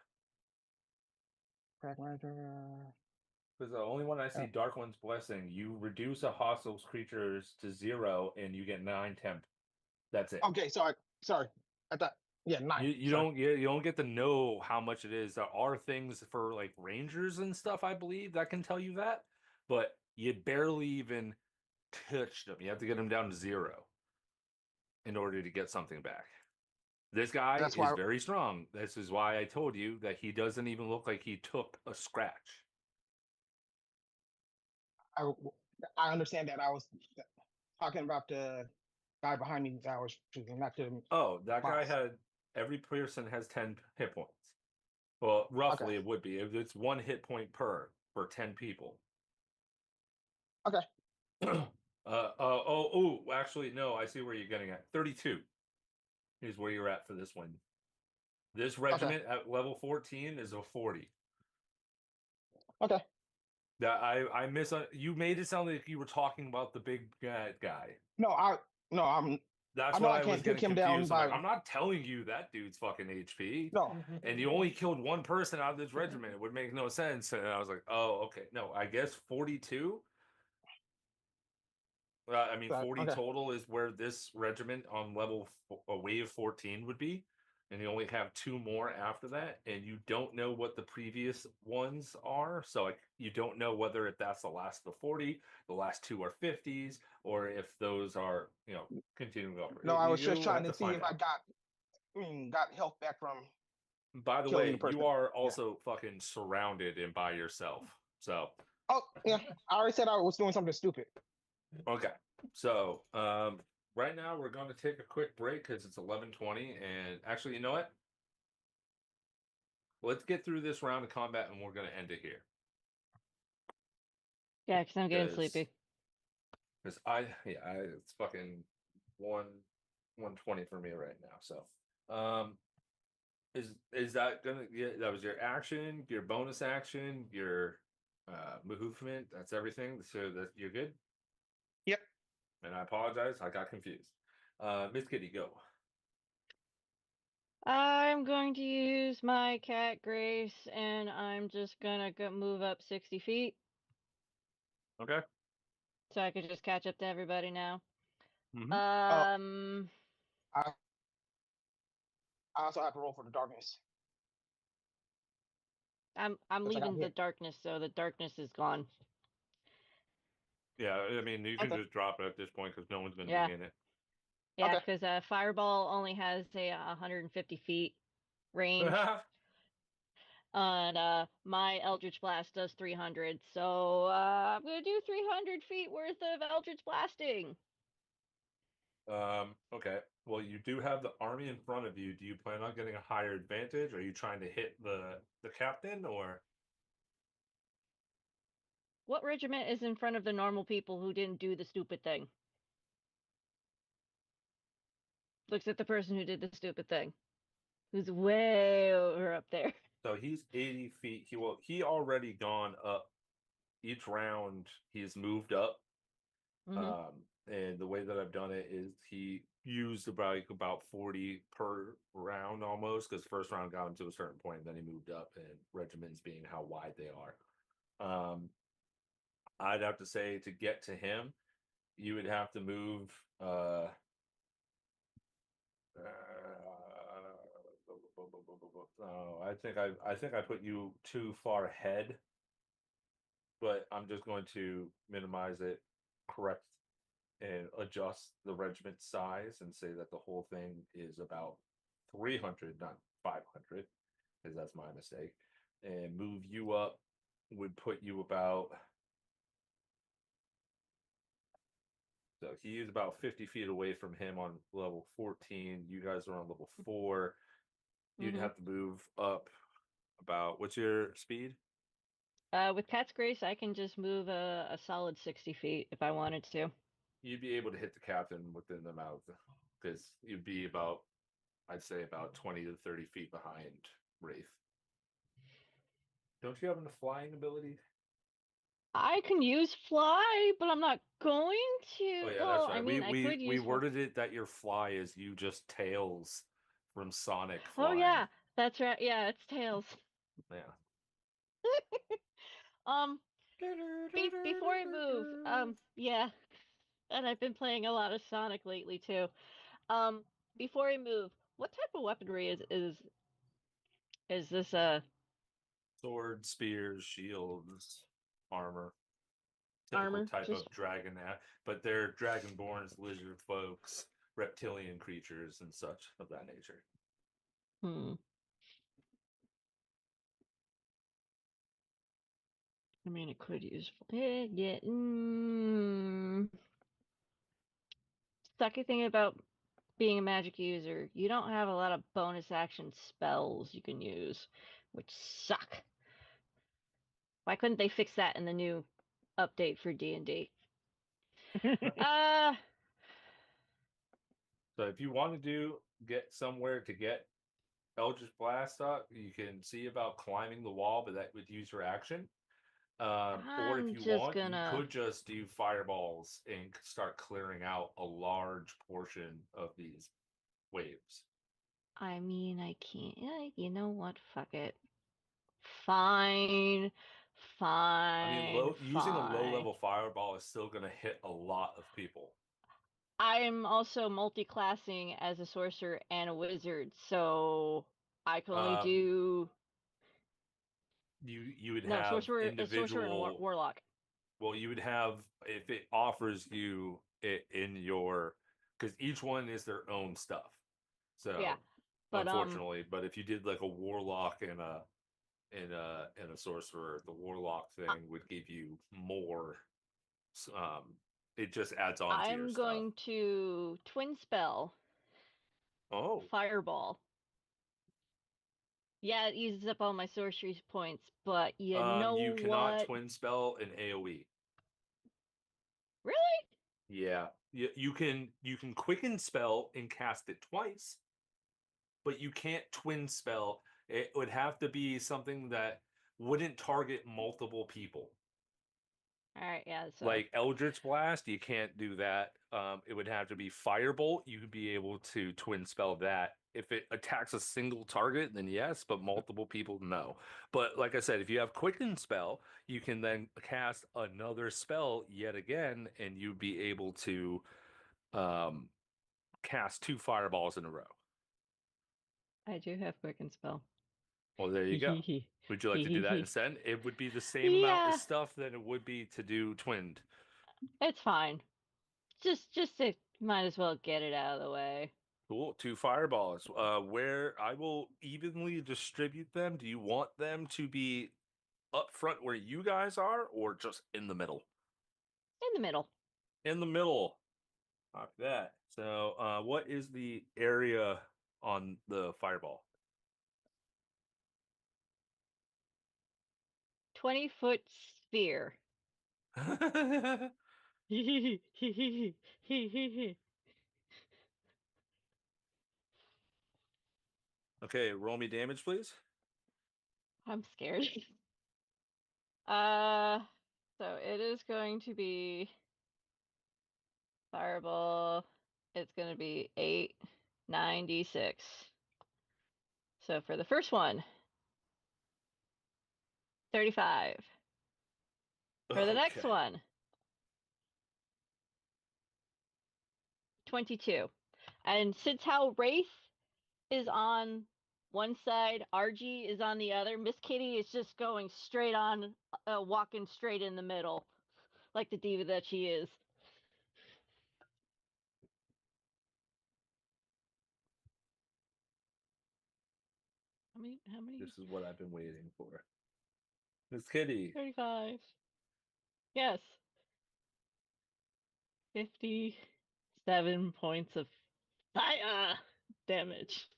Because the only one I see, Dark One's Blessing, you reduce a hostile creatures to 0 and you get 9 temp. That's it. Okay, sorry. I thought 9. You don't get to know how much it is. There are things for like rangers and stuff, I believe, that can tell you that, but you barely even touched them. You have to get them down to 0 in order to get something back. This guy That's is why- very strong. This is why I told you that he doesn't even look like he took a scratch. I understand that. I was talking about the guy behind me that I was shooting, not the. Oh, that guy boss. had every person has 10 hit points. Well, roughly Okay. it would be. It's 1 hit point per for 10 people. Okay. Actually, no, I see where you're getting at. 32 is where you're at for this one. This regiment at level 14 is a 40. Okay. That you made it sound like you were talking about the big bad guy. I'm. That's I know why I I can't was take getting him down confused. I'm by. I'm not telling you that dude's fucking HP. No. And you only killed one person out of this regiment. It would make no sense. And I was like, oh, okay. No, I guess 42. 40 Okay. total is where this regiment on level wave 14 would be. and you only have 2 more after that, and you don't know what the previous ones are. So like, you don't know whether that's the last of the 40, the last 2 are 50s, or if those are continuing over. No, I was just You trying have to to see find if I out. got health back from By the killing the way, you person. are Yeah. also fucking surrounded and by yourself. So Oh yeah, I already said I was doing something stupid. okay. So right now we're going to take a quick break because it's 11:20, and actually, you know what? Let's get through this round of combat, and we're going to end it here. Yeah, because I'm getting sleepy. Because it's fucking 1:20 for me right now. So, is that gonna? Yeah, that was your action, your bonus action, your movement. That's everything. So that you're good. Yep. And I apologize. I got confused. Miss Kitty, go. I'm going to use my cat Grace, and I'm just gonna move up 60 feet, Okay. so I could just catch up to everybody now. Mm-hmm. I also have to roll for the darkness. I'm I got leaving the hit. darkness, so the darkness is gone. Yeah, I mean, you can Okay. just drop it at this point because no one's going to Yeah. be in it. Yeah, Okay. because Fireball only has a 150 feet range, and my Eldritch Blast does 300. So I'm gonna do 300 feet worth of Eldritch Blasting. Okay. Well, you do have the army in front of you. Do you plan on getting a higher advantage? Are you trying to hit the captain, or? What regiment is in front of the normal people who didn't do the stupid thing? Looks at the person who did the stupid thing, who's way over up there. So he's 80 feet. He already gone up. Each round he's moved up. Mm-hmm. And the way that I've done it is he used about 40 per round almost, because first round got him to a certain point, and then he moved up, and regiments being how wide they are. I'd have to say, to get to him, you would have to move I think I put you too far ahead, but I'm just going to minimize it, correct, and adjust the regiment size and say that the whole thing is about 300, not 500, because that's my mistake. And move you up would put you about. So he is about 50 feet away from him on level 14. You guys are on level 4. You'd Mm-hmm. have to move up about. What's your speed? With Cat's Grace, I can just move a solid 60 feet if I wanted to. You'd be able to hit the captain within the amount, because you'd be about, I'd say, about 20 to 30 feet behind Wraith. Don't you have a flying ability? I can use fly, but I'm not going to. Oh yeah, Well, that's right. I mean, I could We use. worded it that your fly is you just Tails from Sonic Oh flying. yeah, that's right. Yeah, it's Tails. Yeah. Um, before I move, yeah, and I've been playing a lot of Sonic lately too. Before I move, what type of weaponry is this? Sword, spears, shields, armor. Typical Armor? type Just of dragon, but they're dragonborns, lizard folks, reptilian creatures, and such of that nature. hmm. I mean, it could use. Yeah. Sucky thing about being a magic user, you don't have a lot of bonus action spells you can use, which suck. Why couldn't they fix that in the new update for D&D? Uh, So if you want to get somewhere to get Eldritch Blast up, you can see about climbing the wall, but that would use your action. Or if I'm you just want, you gonna. could just do fireballs and start clearing out a large portion of these waves. I mean, I can't. You know what? Fuck it. Fine. I mean, Fine. using a Fine. low-level fireball is still going to hit a lot of people. I'm also multi-classing as a sorcerer and a wizard, so I can only Um, do you would no have sorcerer and individual. warlock. Well, you would have if it offers you it in your because each one is their own stuff. Yeah, So but unfortunately, but if you did like a warlock and a sorcerer, the warlock thing would give you more. It just adds on to your I'm stuff. going to twin spell Oh, fireball. Yeah, it uses up all my sorcery points, but you know you cannot what? twin spell an AOE. Really? Yeah, you can quicken spell and cast it twice, but you can't twin spell. It would have to be something that wouldn't target multiple people. All right, yeah. So Like Eldritch Blast, you can't do that. It would have to be Firebolt. You would be able to twin spell that. If it attacks a single target, then yes, but multiple people, no. But like I said, if you have Quicken Spell, you can then cast another spell yet again, and you'd be able to um, cast 2 fireballs in a row. I do have quicken spell. Well, there you go. Would you like to do that instead? It would be the same amount of Yeah, stuff that it would be to do twinned. it's fine. Just to, might as well get it out of the way. Cool. 2 fireballs. Where I will evenly distribute them. Do you want them to be up front where you guys are, or just in the middle? In the middle. In the middle. Like that. So, what is the area on the fireball? 20-foot sphere. Okay, roll me damage, please. I'm scared. Uh, so it is going to be fireball. It's going to be 8, 9 d6. So for the first one, 35. For the next Okay. one, 22. And since how Wraith is on one side, RG is on the other, Miss Kitty is just going straight on, walking straight in the middle, like the diva that she is. How many? This is what I've been waiting for. Miss Kitty. 35. Yes. 57 points of fire damage.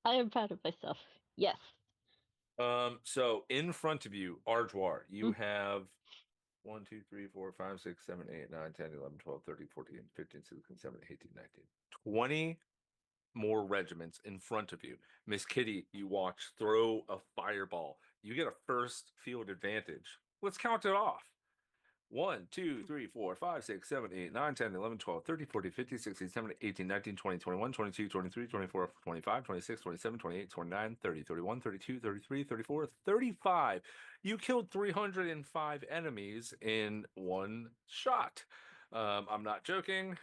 I am proud of myself. Yes. So in front of you, Arjoir, you Mm. have 1, 2, 3, 4, 5, 6, 7, 8, 9, 10, 11, 12, 13, 14, 15, 16, 17, 18, 19. 20 more regiments in front of you. Miss Kitty, you watch throw a fireball. You get a first field advantage. Let's count it off. 1, 2, 3, 4, 5, 6, 7, 8, 9, 10, 11, 12, 13, 14, 15, 16, 17, 18, 19, 20, 21, 22, 23, 24, 25, 26, 27, 28, 29, 30, 31, 32, 33, 34, 35. You killed 305 enemies in one shot. I'm not joking.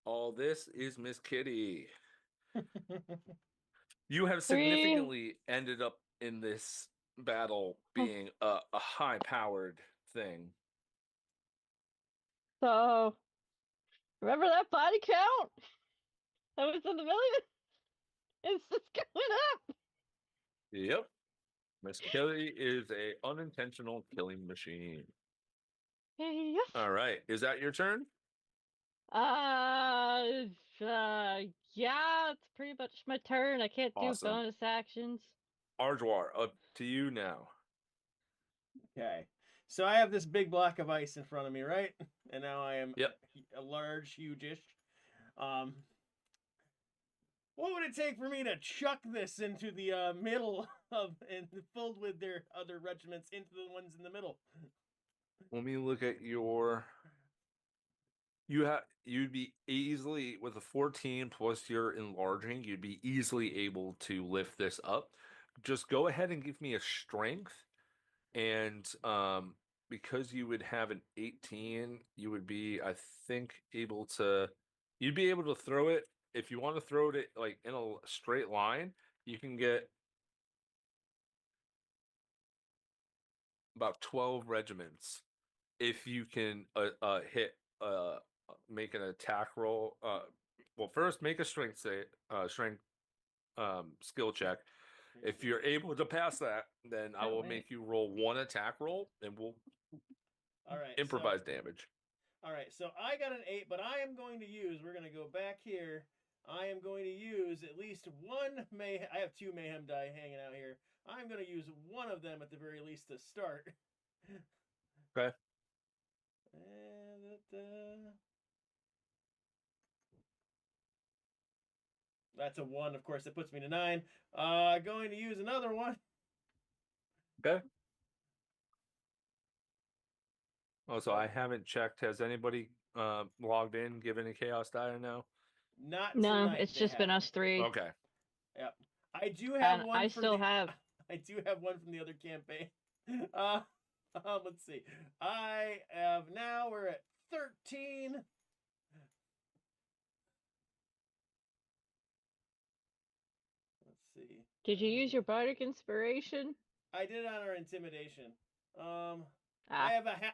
All this is Miss Kitty. You have 3. significantly ended up in this battle being a high powered thing. So, remember that body count? That was in the million? It's just going up. Yep. Miss Kelly is a unintentional killing machine. Yes. All right. Is that your turn? Uh, yeah, it's pretty much my turn. I can't do Awesome. bonus actions. Arjoir, up to you now. Okay. So I have this big block of ice in front of me, right? And now I am Yep. a large, huge-ish. What would it take for me to chuck this into the middle of and filled with their other regiments into the ones in the middle? Let me look at you'd be easily with a 14 plus your enlarging, you'd be easily able to lift this up. Just go ahead and give me a strength and because you would have an 18, you would be, I think, able to. You'd be able to throw it if you want to throw it like in a straight line. You can get about 12 regiments if you can hit make an attack roll. Well, first make a strength skill check. If you're able to pass that, then I Oh, will wait. make you roll one attack roll, and we'll All right. improvise damage. All right. So I got an 8, but I am going to use. We're going to go back here. I am going to use at least one mayhem. I have 2 mayhem die hanging out here. I'm going to use one of them at the very least to start. Okay. That's a 1, of course. That puts me to 9. Going to use another one. Okay. Also, I haven't checked. Has anybody logged in, given a chaos die or no? Not No, tonight. it's they just been haven't. us 3. Okay. Yep. I do have And one. I from still the, have. I do have one from the other campaign. Let's see. I have now. We're at 13. Let's see. Did you use your bardic inspiration? I did it on our intimidation. I Ah,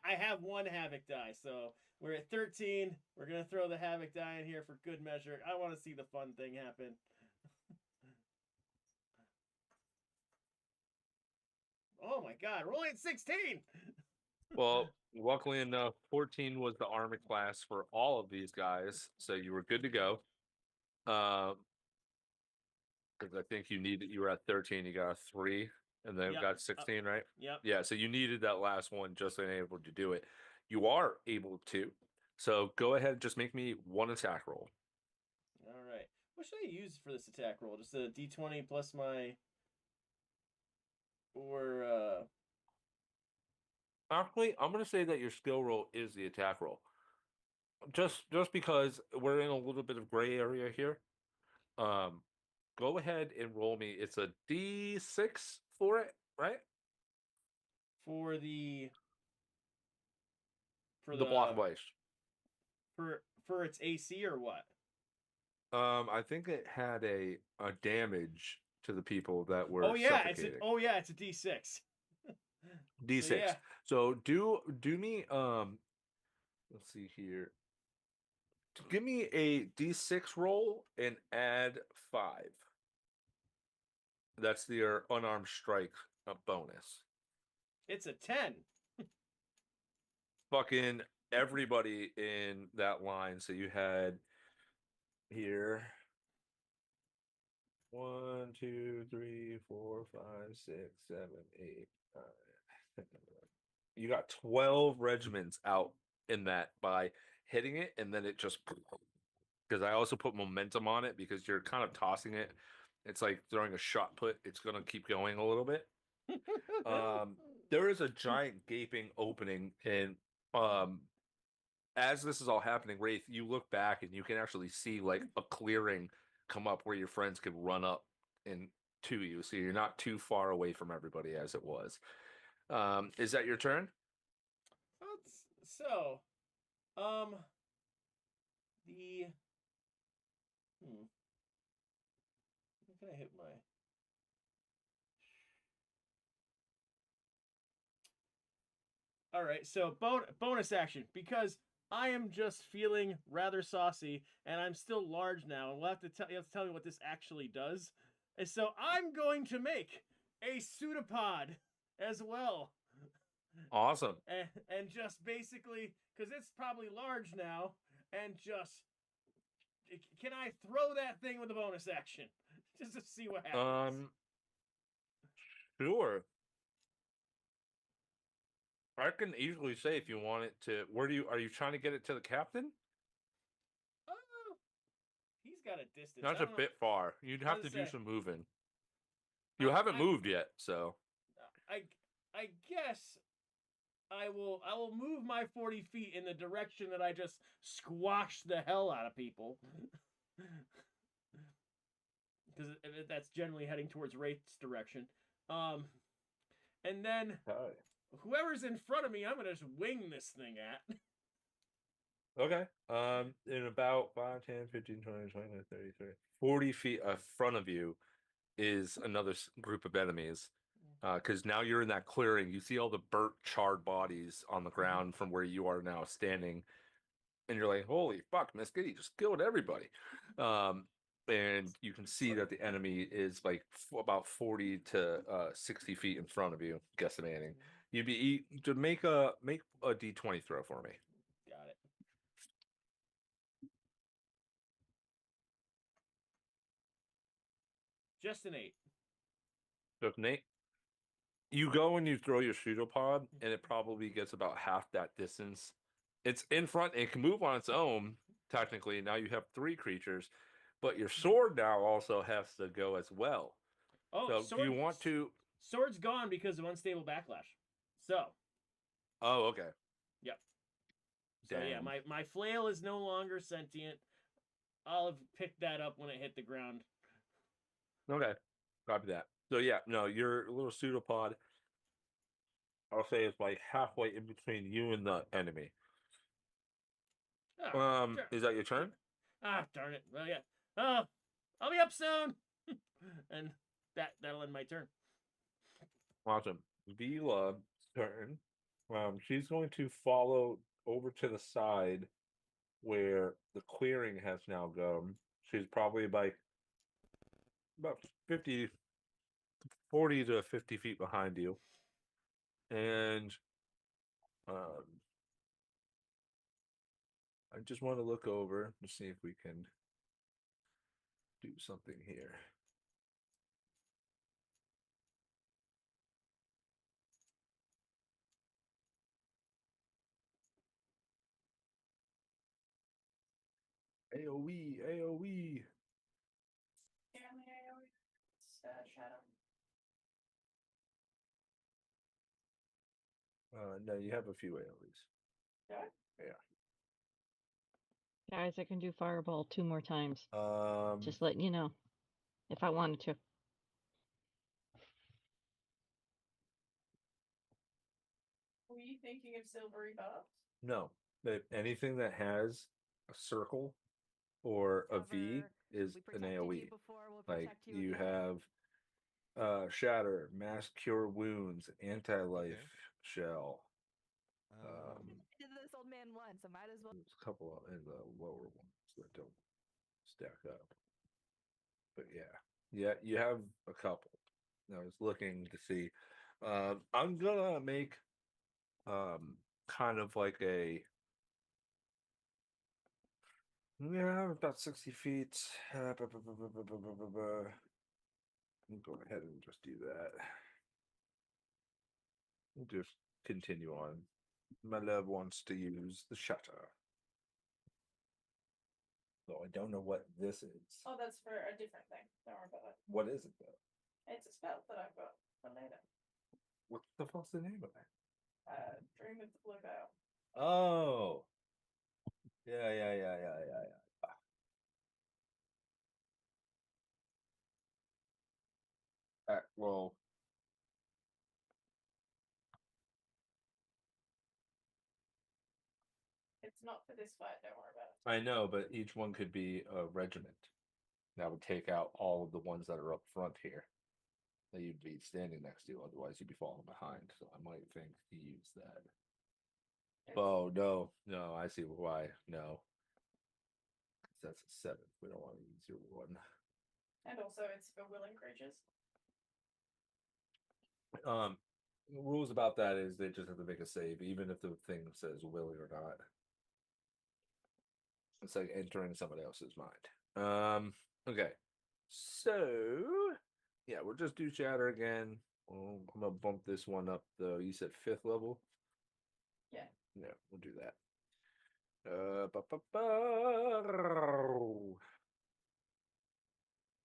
have one havoc die, so we're at 13. We're gonna throw the havoc die in here for good measure. I want to see the fun thing happen. Oh my god, we're only at 16. Well, luckily enough, 14 was the armor class for all of these guys, so you were good to go. Because I think you were at 13, you got a 3, and then Yep. got 16, right? Yep. Yeah, so you needed that last one just to be able to do it. You are able to. So go ahead and just make me one attack roll. All right. What should I use for this attack roll? Just a d20 plus my. Or Actually, I'm gonna say that your skill roll is the attack roll. Just because we're in a little bit of gray area here. Go ahead and roll me. It's a D6 for it, right? for the The block of ice. for its AC or what? I think it had a damage to the people that were Oh yeah, it's suffocating. it's a D6. D6. So, yeah. So do me let's see here. Give me a D6 roll and add 5. That's your unarmed strike bonus. It's a 10. Fucking everybody in that line. So you had here 1, 2, 3, 4, 5, 6, 7, 8, 9, 10, 11. You got 12 regiments out in that by hitting it, and then it just, because I also put momentum on it because you're kind of tossing it. It's like throwing a shot put. It's gonna keep going a little bit. There is a giant gaping opening, and as this is all happening, Wraith, you look back and you can actually see like a clearing come up where your friends could run up and to you, so you're not too far away from everybody as it was. Is that your turn? So, the Where can I hit my? All right, so bonus action, because I am just feeling rather saucy, and I'm still large now, and you have to tell me what this actually does. And so I'm going to make a pseudopod as well. Awesome. And just basically, because it's probably large now, and just, can I throw that thing with a bonus action? Just to see what happens. Sure. I can easily say if you want it to. Are you trying to get it to the captain? Oh, he's got a distance. That's a bit far. You'd have to do some moving. You haven't moved yet, so. I guess I will move my 40 feet in the direction that I just squashed the hell out of people. Because that's generally heading towards Wraith's direction. And then whoever's in front of me, I'm gonna just wing this thing at. Okay. In about 5, 10, 15, 20, 25, 30, 30, 40 feet in front of you is another group of enemies. Because now you're in that clearing. You see all the burnt, charred bodies on the ground from where you are now standing. And you're like, holy fuck, Miss Kitty just killed everybody. And you can see that the enemy is like about 40 to 60 feet in front of you, guesstimating. You'd be to make a d20 throw for me. Got it. Just an 8. So Nate, you go and you throw your pseudopod, and it probably gets about half that distance. It's in front, it can move on its own, technically. Now you have 3 creatures, but your sword now also has to go as well. Oh, So do you want to? Sword's gone because of unstable backlash. So. Oh, okay. Yep. So yeah, Damn. my flail is no longer sentient. I'll have picked that up when it hit the ground. Okay. Copy that. So yeah, no, your little pseudopod, I'll say, is like halfway in between you and the enemy. Is that your turn? Ah, darn it. Well, yeah. Oh, I'll be up soon. And that'll end my turn. Awesome. Vila's turn. She's going to follow over to the side where the clearing has now gone. She's probably about 50, 40 to 50 feet behind you. And I just want to look over to see if we can do something here. AoE, AoE. Yeah, it's Shadow. No, you have a few AoEs. Yeah. Yeah. Guys, I can do fireball 2 more times. Um, Just letting you know, if I wanted to. Were you thinking of silvery barbs? no, but anything that has a circle or a V is an AoE. Like you have shatter, mass cure wounds, anti-life shell. Did this old man once, so might as well. There's a couple in the lower ones that don't stack up. But yeah, you have a couple. I was looking to see. I'm gonna make kind of like a about 60 feet. Go ahead and just do that. We'll just continue on. My love wants to use the shutter. Though I don't know what this is. Oh, that's for a different thing. Don't worry about it. What is it though? It's a spell that I've got for later. What the fuck's the name of it? Dream of the Blue Veil. Oh. Yeah. Well, It's not for this fight. Don't worry about it. I know, but each one could be a regiment. That would take out all of the ones that are up front here that you'd be standing next to. Otherwise, you'd be falling behind. So I might think to use that. Oh, no. I see why. No. That's a 7. We don't want to use your 1. And also, it's for willing creatures. The rules about that is they just have to make a save, even if the thing says willing or not. It's like entering somebody else's mind. Okay. So yeah, we'll just do shatter again. I'm gonna bump this one up though. You said 5th level? Yeah. Yeah, we'll do that.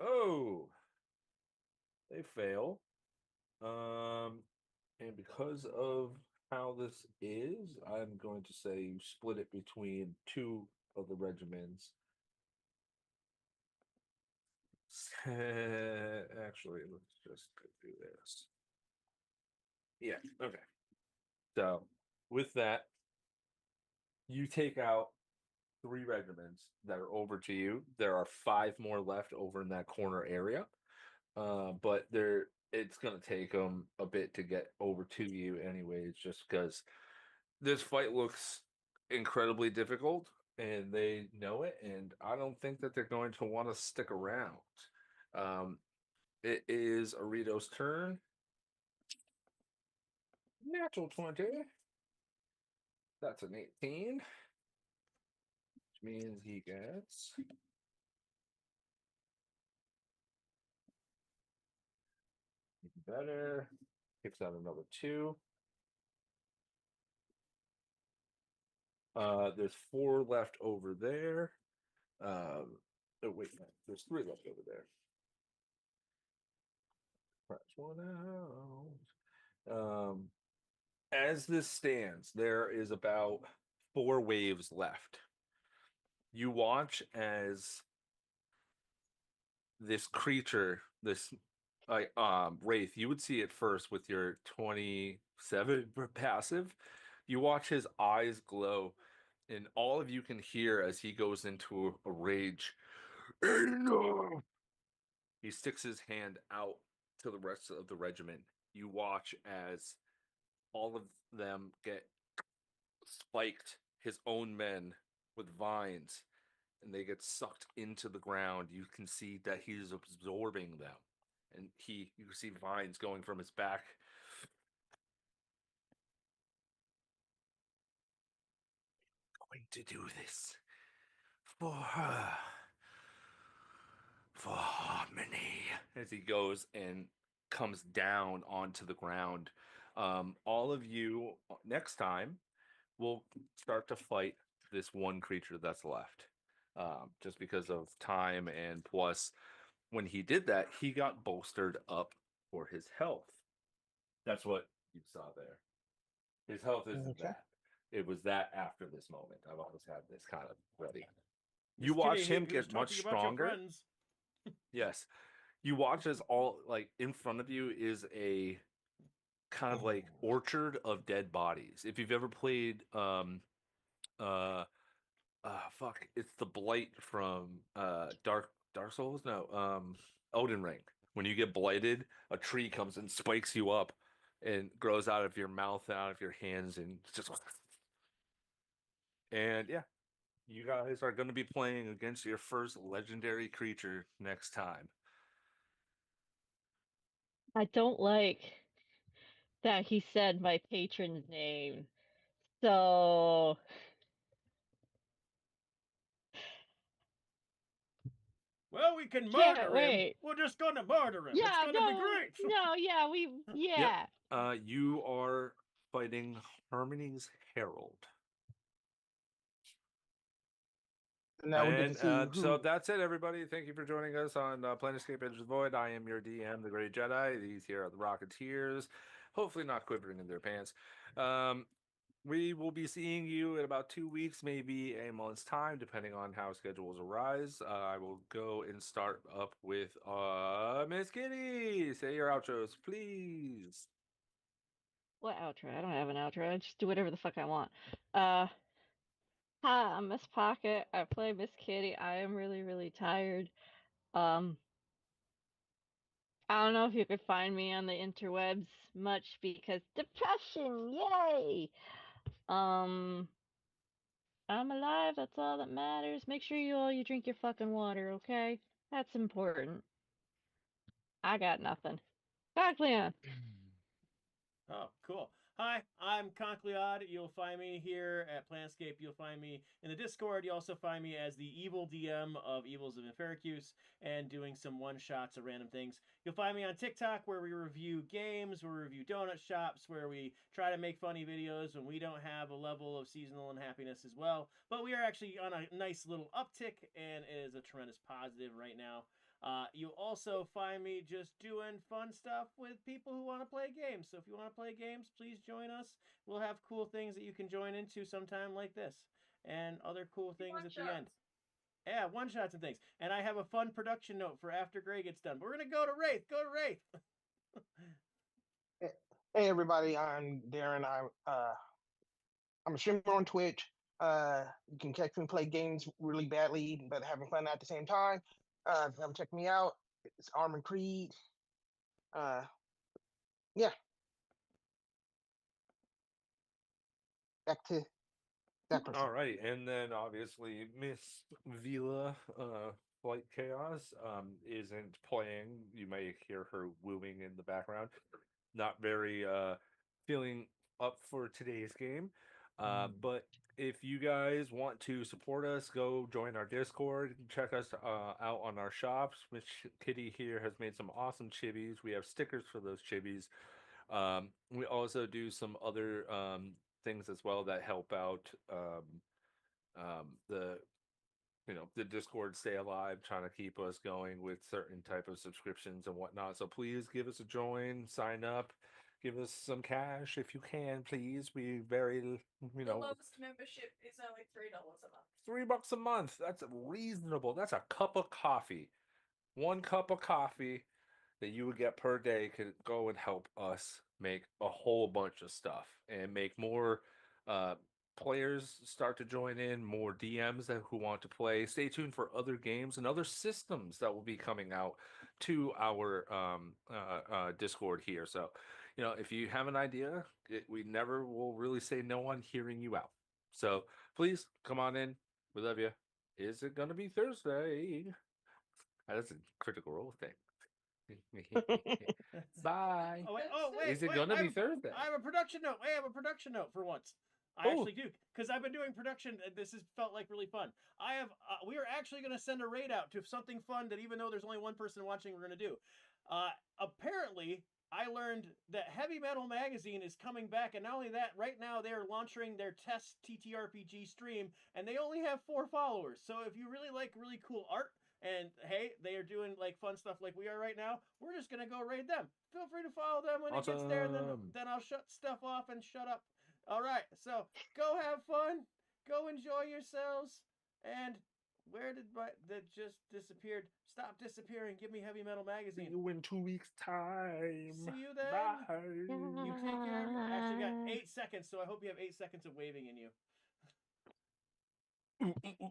Oh, they fail. And because of how this is, I'm going to say you split it between 2 of the regiments. Actually, let's just do this. Yeah, okay. So, with that, you take out 3 regiments that are over to you. There are 5 more left over in that corner area, but it's going to take them a bit to get over to you, anyways, just because this fight looks incredibly difficult, and they know it. And I don't think that they're going to want to stick around. It is Arito's turn. Natural 20. That's an 18. Which means he gets better. Kicks out another 2. There's 4 left over there. Oh wait, no, there's 3 left over there. Scratch one out. As this stands, there is about 4 waves left. You watch as this creature, this Wraith, you would see it first with your 27 passive. You watch his eyes glow, and all of you can hear as he goes into a rage. Enough! He sticks his hand out to the rest of the regiment. You watch as all of them get spiked, his own men, with vines, and they get sucked into the ground. You can see that he's absorbing them, and you see vines going from his back. Going to do this for her, for harmony, as he goes and comes down onto the ground. All of you next time will start to fight this one creature that's left, just because of time, and plus when he did that, he got bolstered up for his health. That's what you saw there. His health isn't Okay. that. It was that after this moment. I've always had this kind of ready. You Just watch kidding, him he was get much talking about your stronger. friends. Yes. You watch as all, like, in front of you is a kind of like orchard of dead bodies. If you've ever played fuck, it's the blight from Dark Souls? No, Elden Ring. When you get blighted, a tree comes and spikes you up and grows out of your mouth and out of your hands, and just and yeah, you guys are going to be playing against your first legendary creature next time. I don't like that he said my patron's name. So Well, we can can't murder him. wait. We're just gonna murder him. Yeah, It's gonna be great. no, yeah, yeah. You are fighting Harmony's Herald. Now we get to And see who. so that's it, everybody. Thank you for joining us on Planetscape Edge of the Void. I am your DM, the Great Jedi. These here are the Rocketeers, hopefully not quivering in their pants. We will be seeing you in about 2 weeks, maybe a month's time, depending on how schedules arise. I will go and start up with Miss Kitty. Say your outros, please. What outro? I don't have an outro. I just do whatever the fuck I want. Hi, I'm Miss Pocket. I play Miss Kitty. I am really, really tired. Um, I don't know if you could find me on the interwebs much because depression, yay! Um, I'm alive, that's all that matters. Make sure you drink your fucking water, okay? That's important. I got nothing. Back, Leon. Oh, cool. Hi, I'm Concleod. You'll find me here at Planetscape. You'll find me in the Discord. You also find me as the evil DM of Evils of Infericuse and doing some one-shots of random things. You'll find me on TikTok where we review games, we review donut shops, where we try to make funny videos when we don't have a level of seasonal unhappiness as well. But we are actually on a nice little uptick, and it is a tremendous positive right now. You'll also find me just doing fun stuff with people who want to play games. So if you want to play games, please join us. We'll have cool things that you can join into sometime like this, and other cool things at the end. Yeah, one-shots and things. And I have a fun production note for after Gray gets done. But we're going to go to Wraith. Go to Wraith. Hey everybody, I'm Darren. I'm a streamer on Twitch. You can catch me play games really badly, but having fun at the same time. Come check me out. It's Armor Creed. Uh, yeah. Back to that person. All right, and then obviously Miss Vila, Flight Chaos, isn't playing. You may hear her wooing in the background. Not very feeling up for today's game. But if you guys want to support us, go join our Discord. Check us out on our shops. Miss Kitty here has made some awesome chibis. We have stickers for those chibis. We also do some other things as well that help out the the Discord stay alive, trying to keep us going with certain type of subscriptions and whatnot. So please give us a join, sign up, give us some cash if you can, please. We very The lowest membership is only $3 a month. $3 a month. That's reasonable. That's a cup of coffee. One cup of coffee that you would get per day could go and help us make a whole bunch of stuff and make more players start to join in, more DMs who want to play. Stay tuned for other games and other systems that will be coming out to our Discord here. So, if you have an idea, we never will really say no on hearing you out. So please come on in. We love you. Is it going to be Thursday? That's a Critical Role thing. Bye. Wait. Is it gonna be Thursday? I have a production note. I have a production note for once. I actually do, because I've been doing production. This has felt like really fun. We are actually going to send a raid out to something fun that, even though there's only one person watching, we're going to do. Apparently, I learned that Heavy Metal Magazine is coming back, and not only that, right now they're launching their test TTRPG stream, and they only have 4 followers. So if you really like really cool art, and hey, they are doing like fun stuff like we are right now, we're just gonna go raid them. Feel free to follow them when it gets there, and then I'll shut stuff off and shut up. All right, so go have fun, go enjoy yourselves, and where did that just disappeared? Stop disappearing. Give me Heavy Metal Magazine. See you in 2 weeks' time. See you then. Bye. You take care. Actually, got 8 seconds, so I hope you have 8 seconds of waving in you.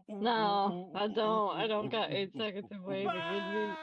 No, I don't. I don't got 8 seconds of waving in me.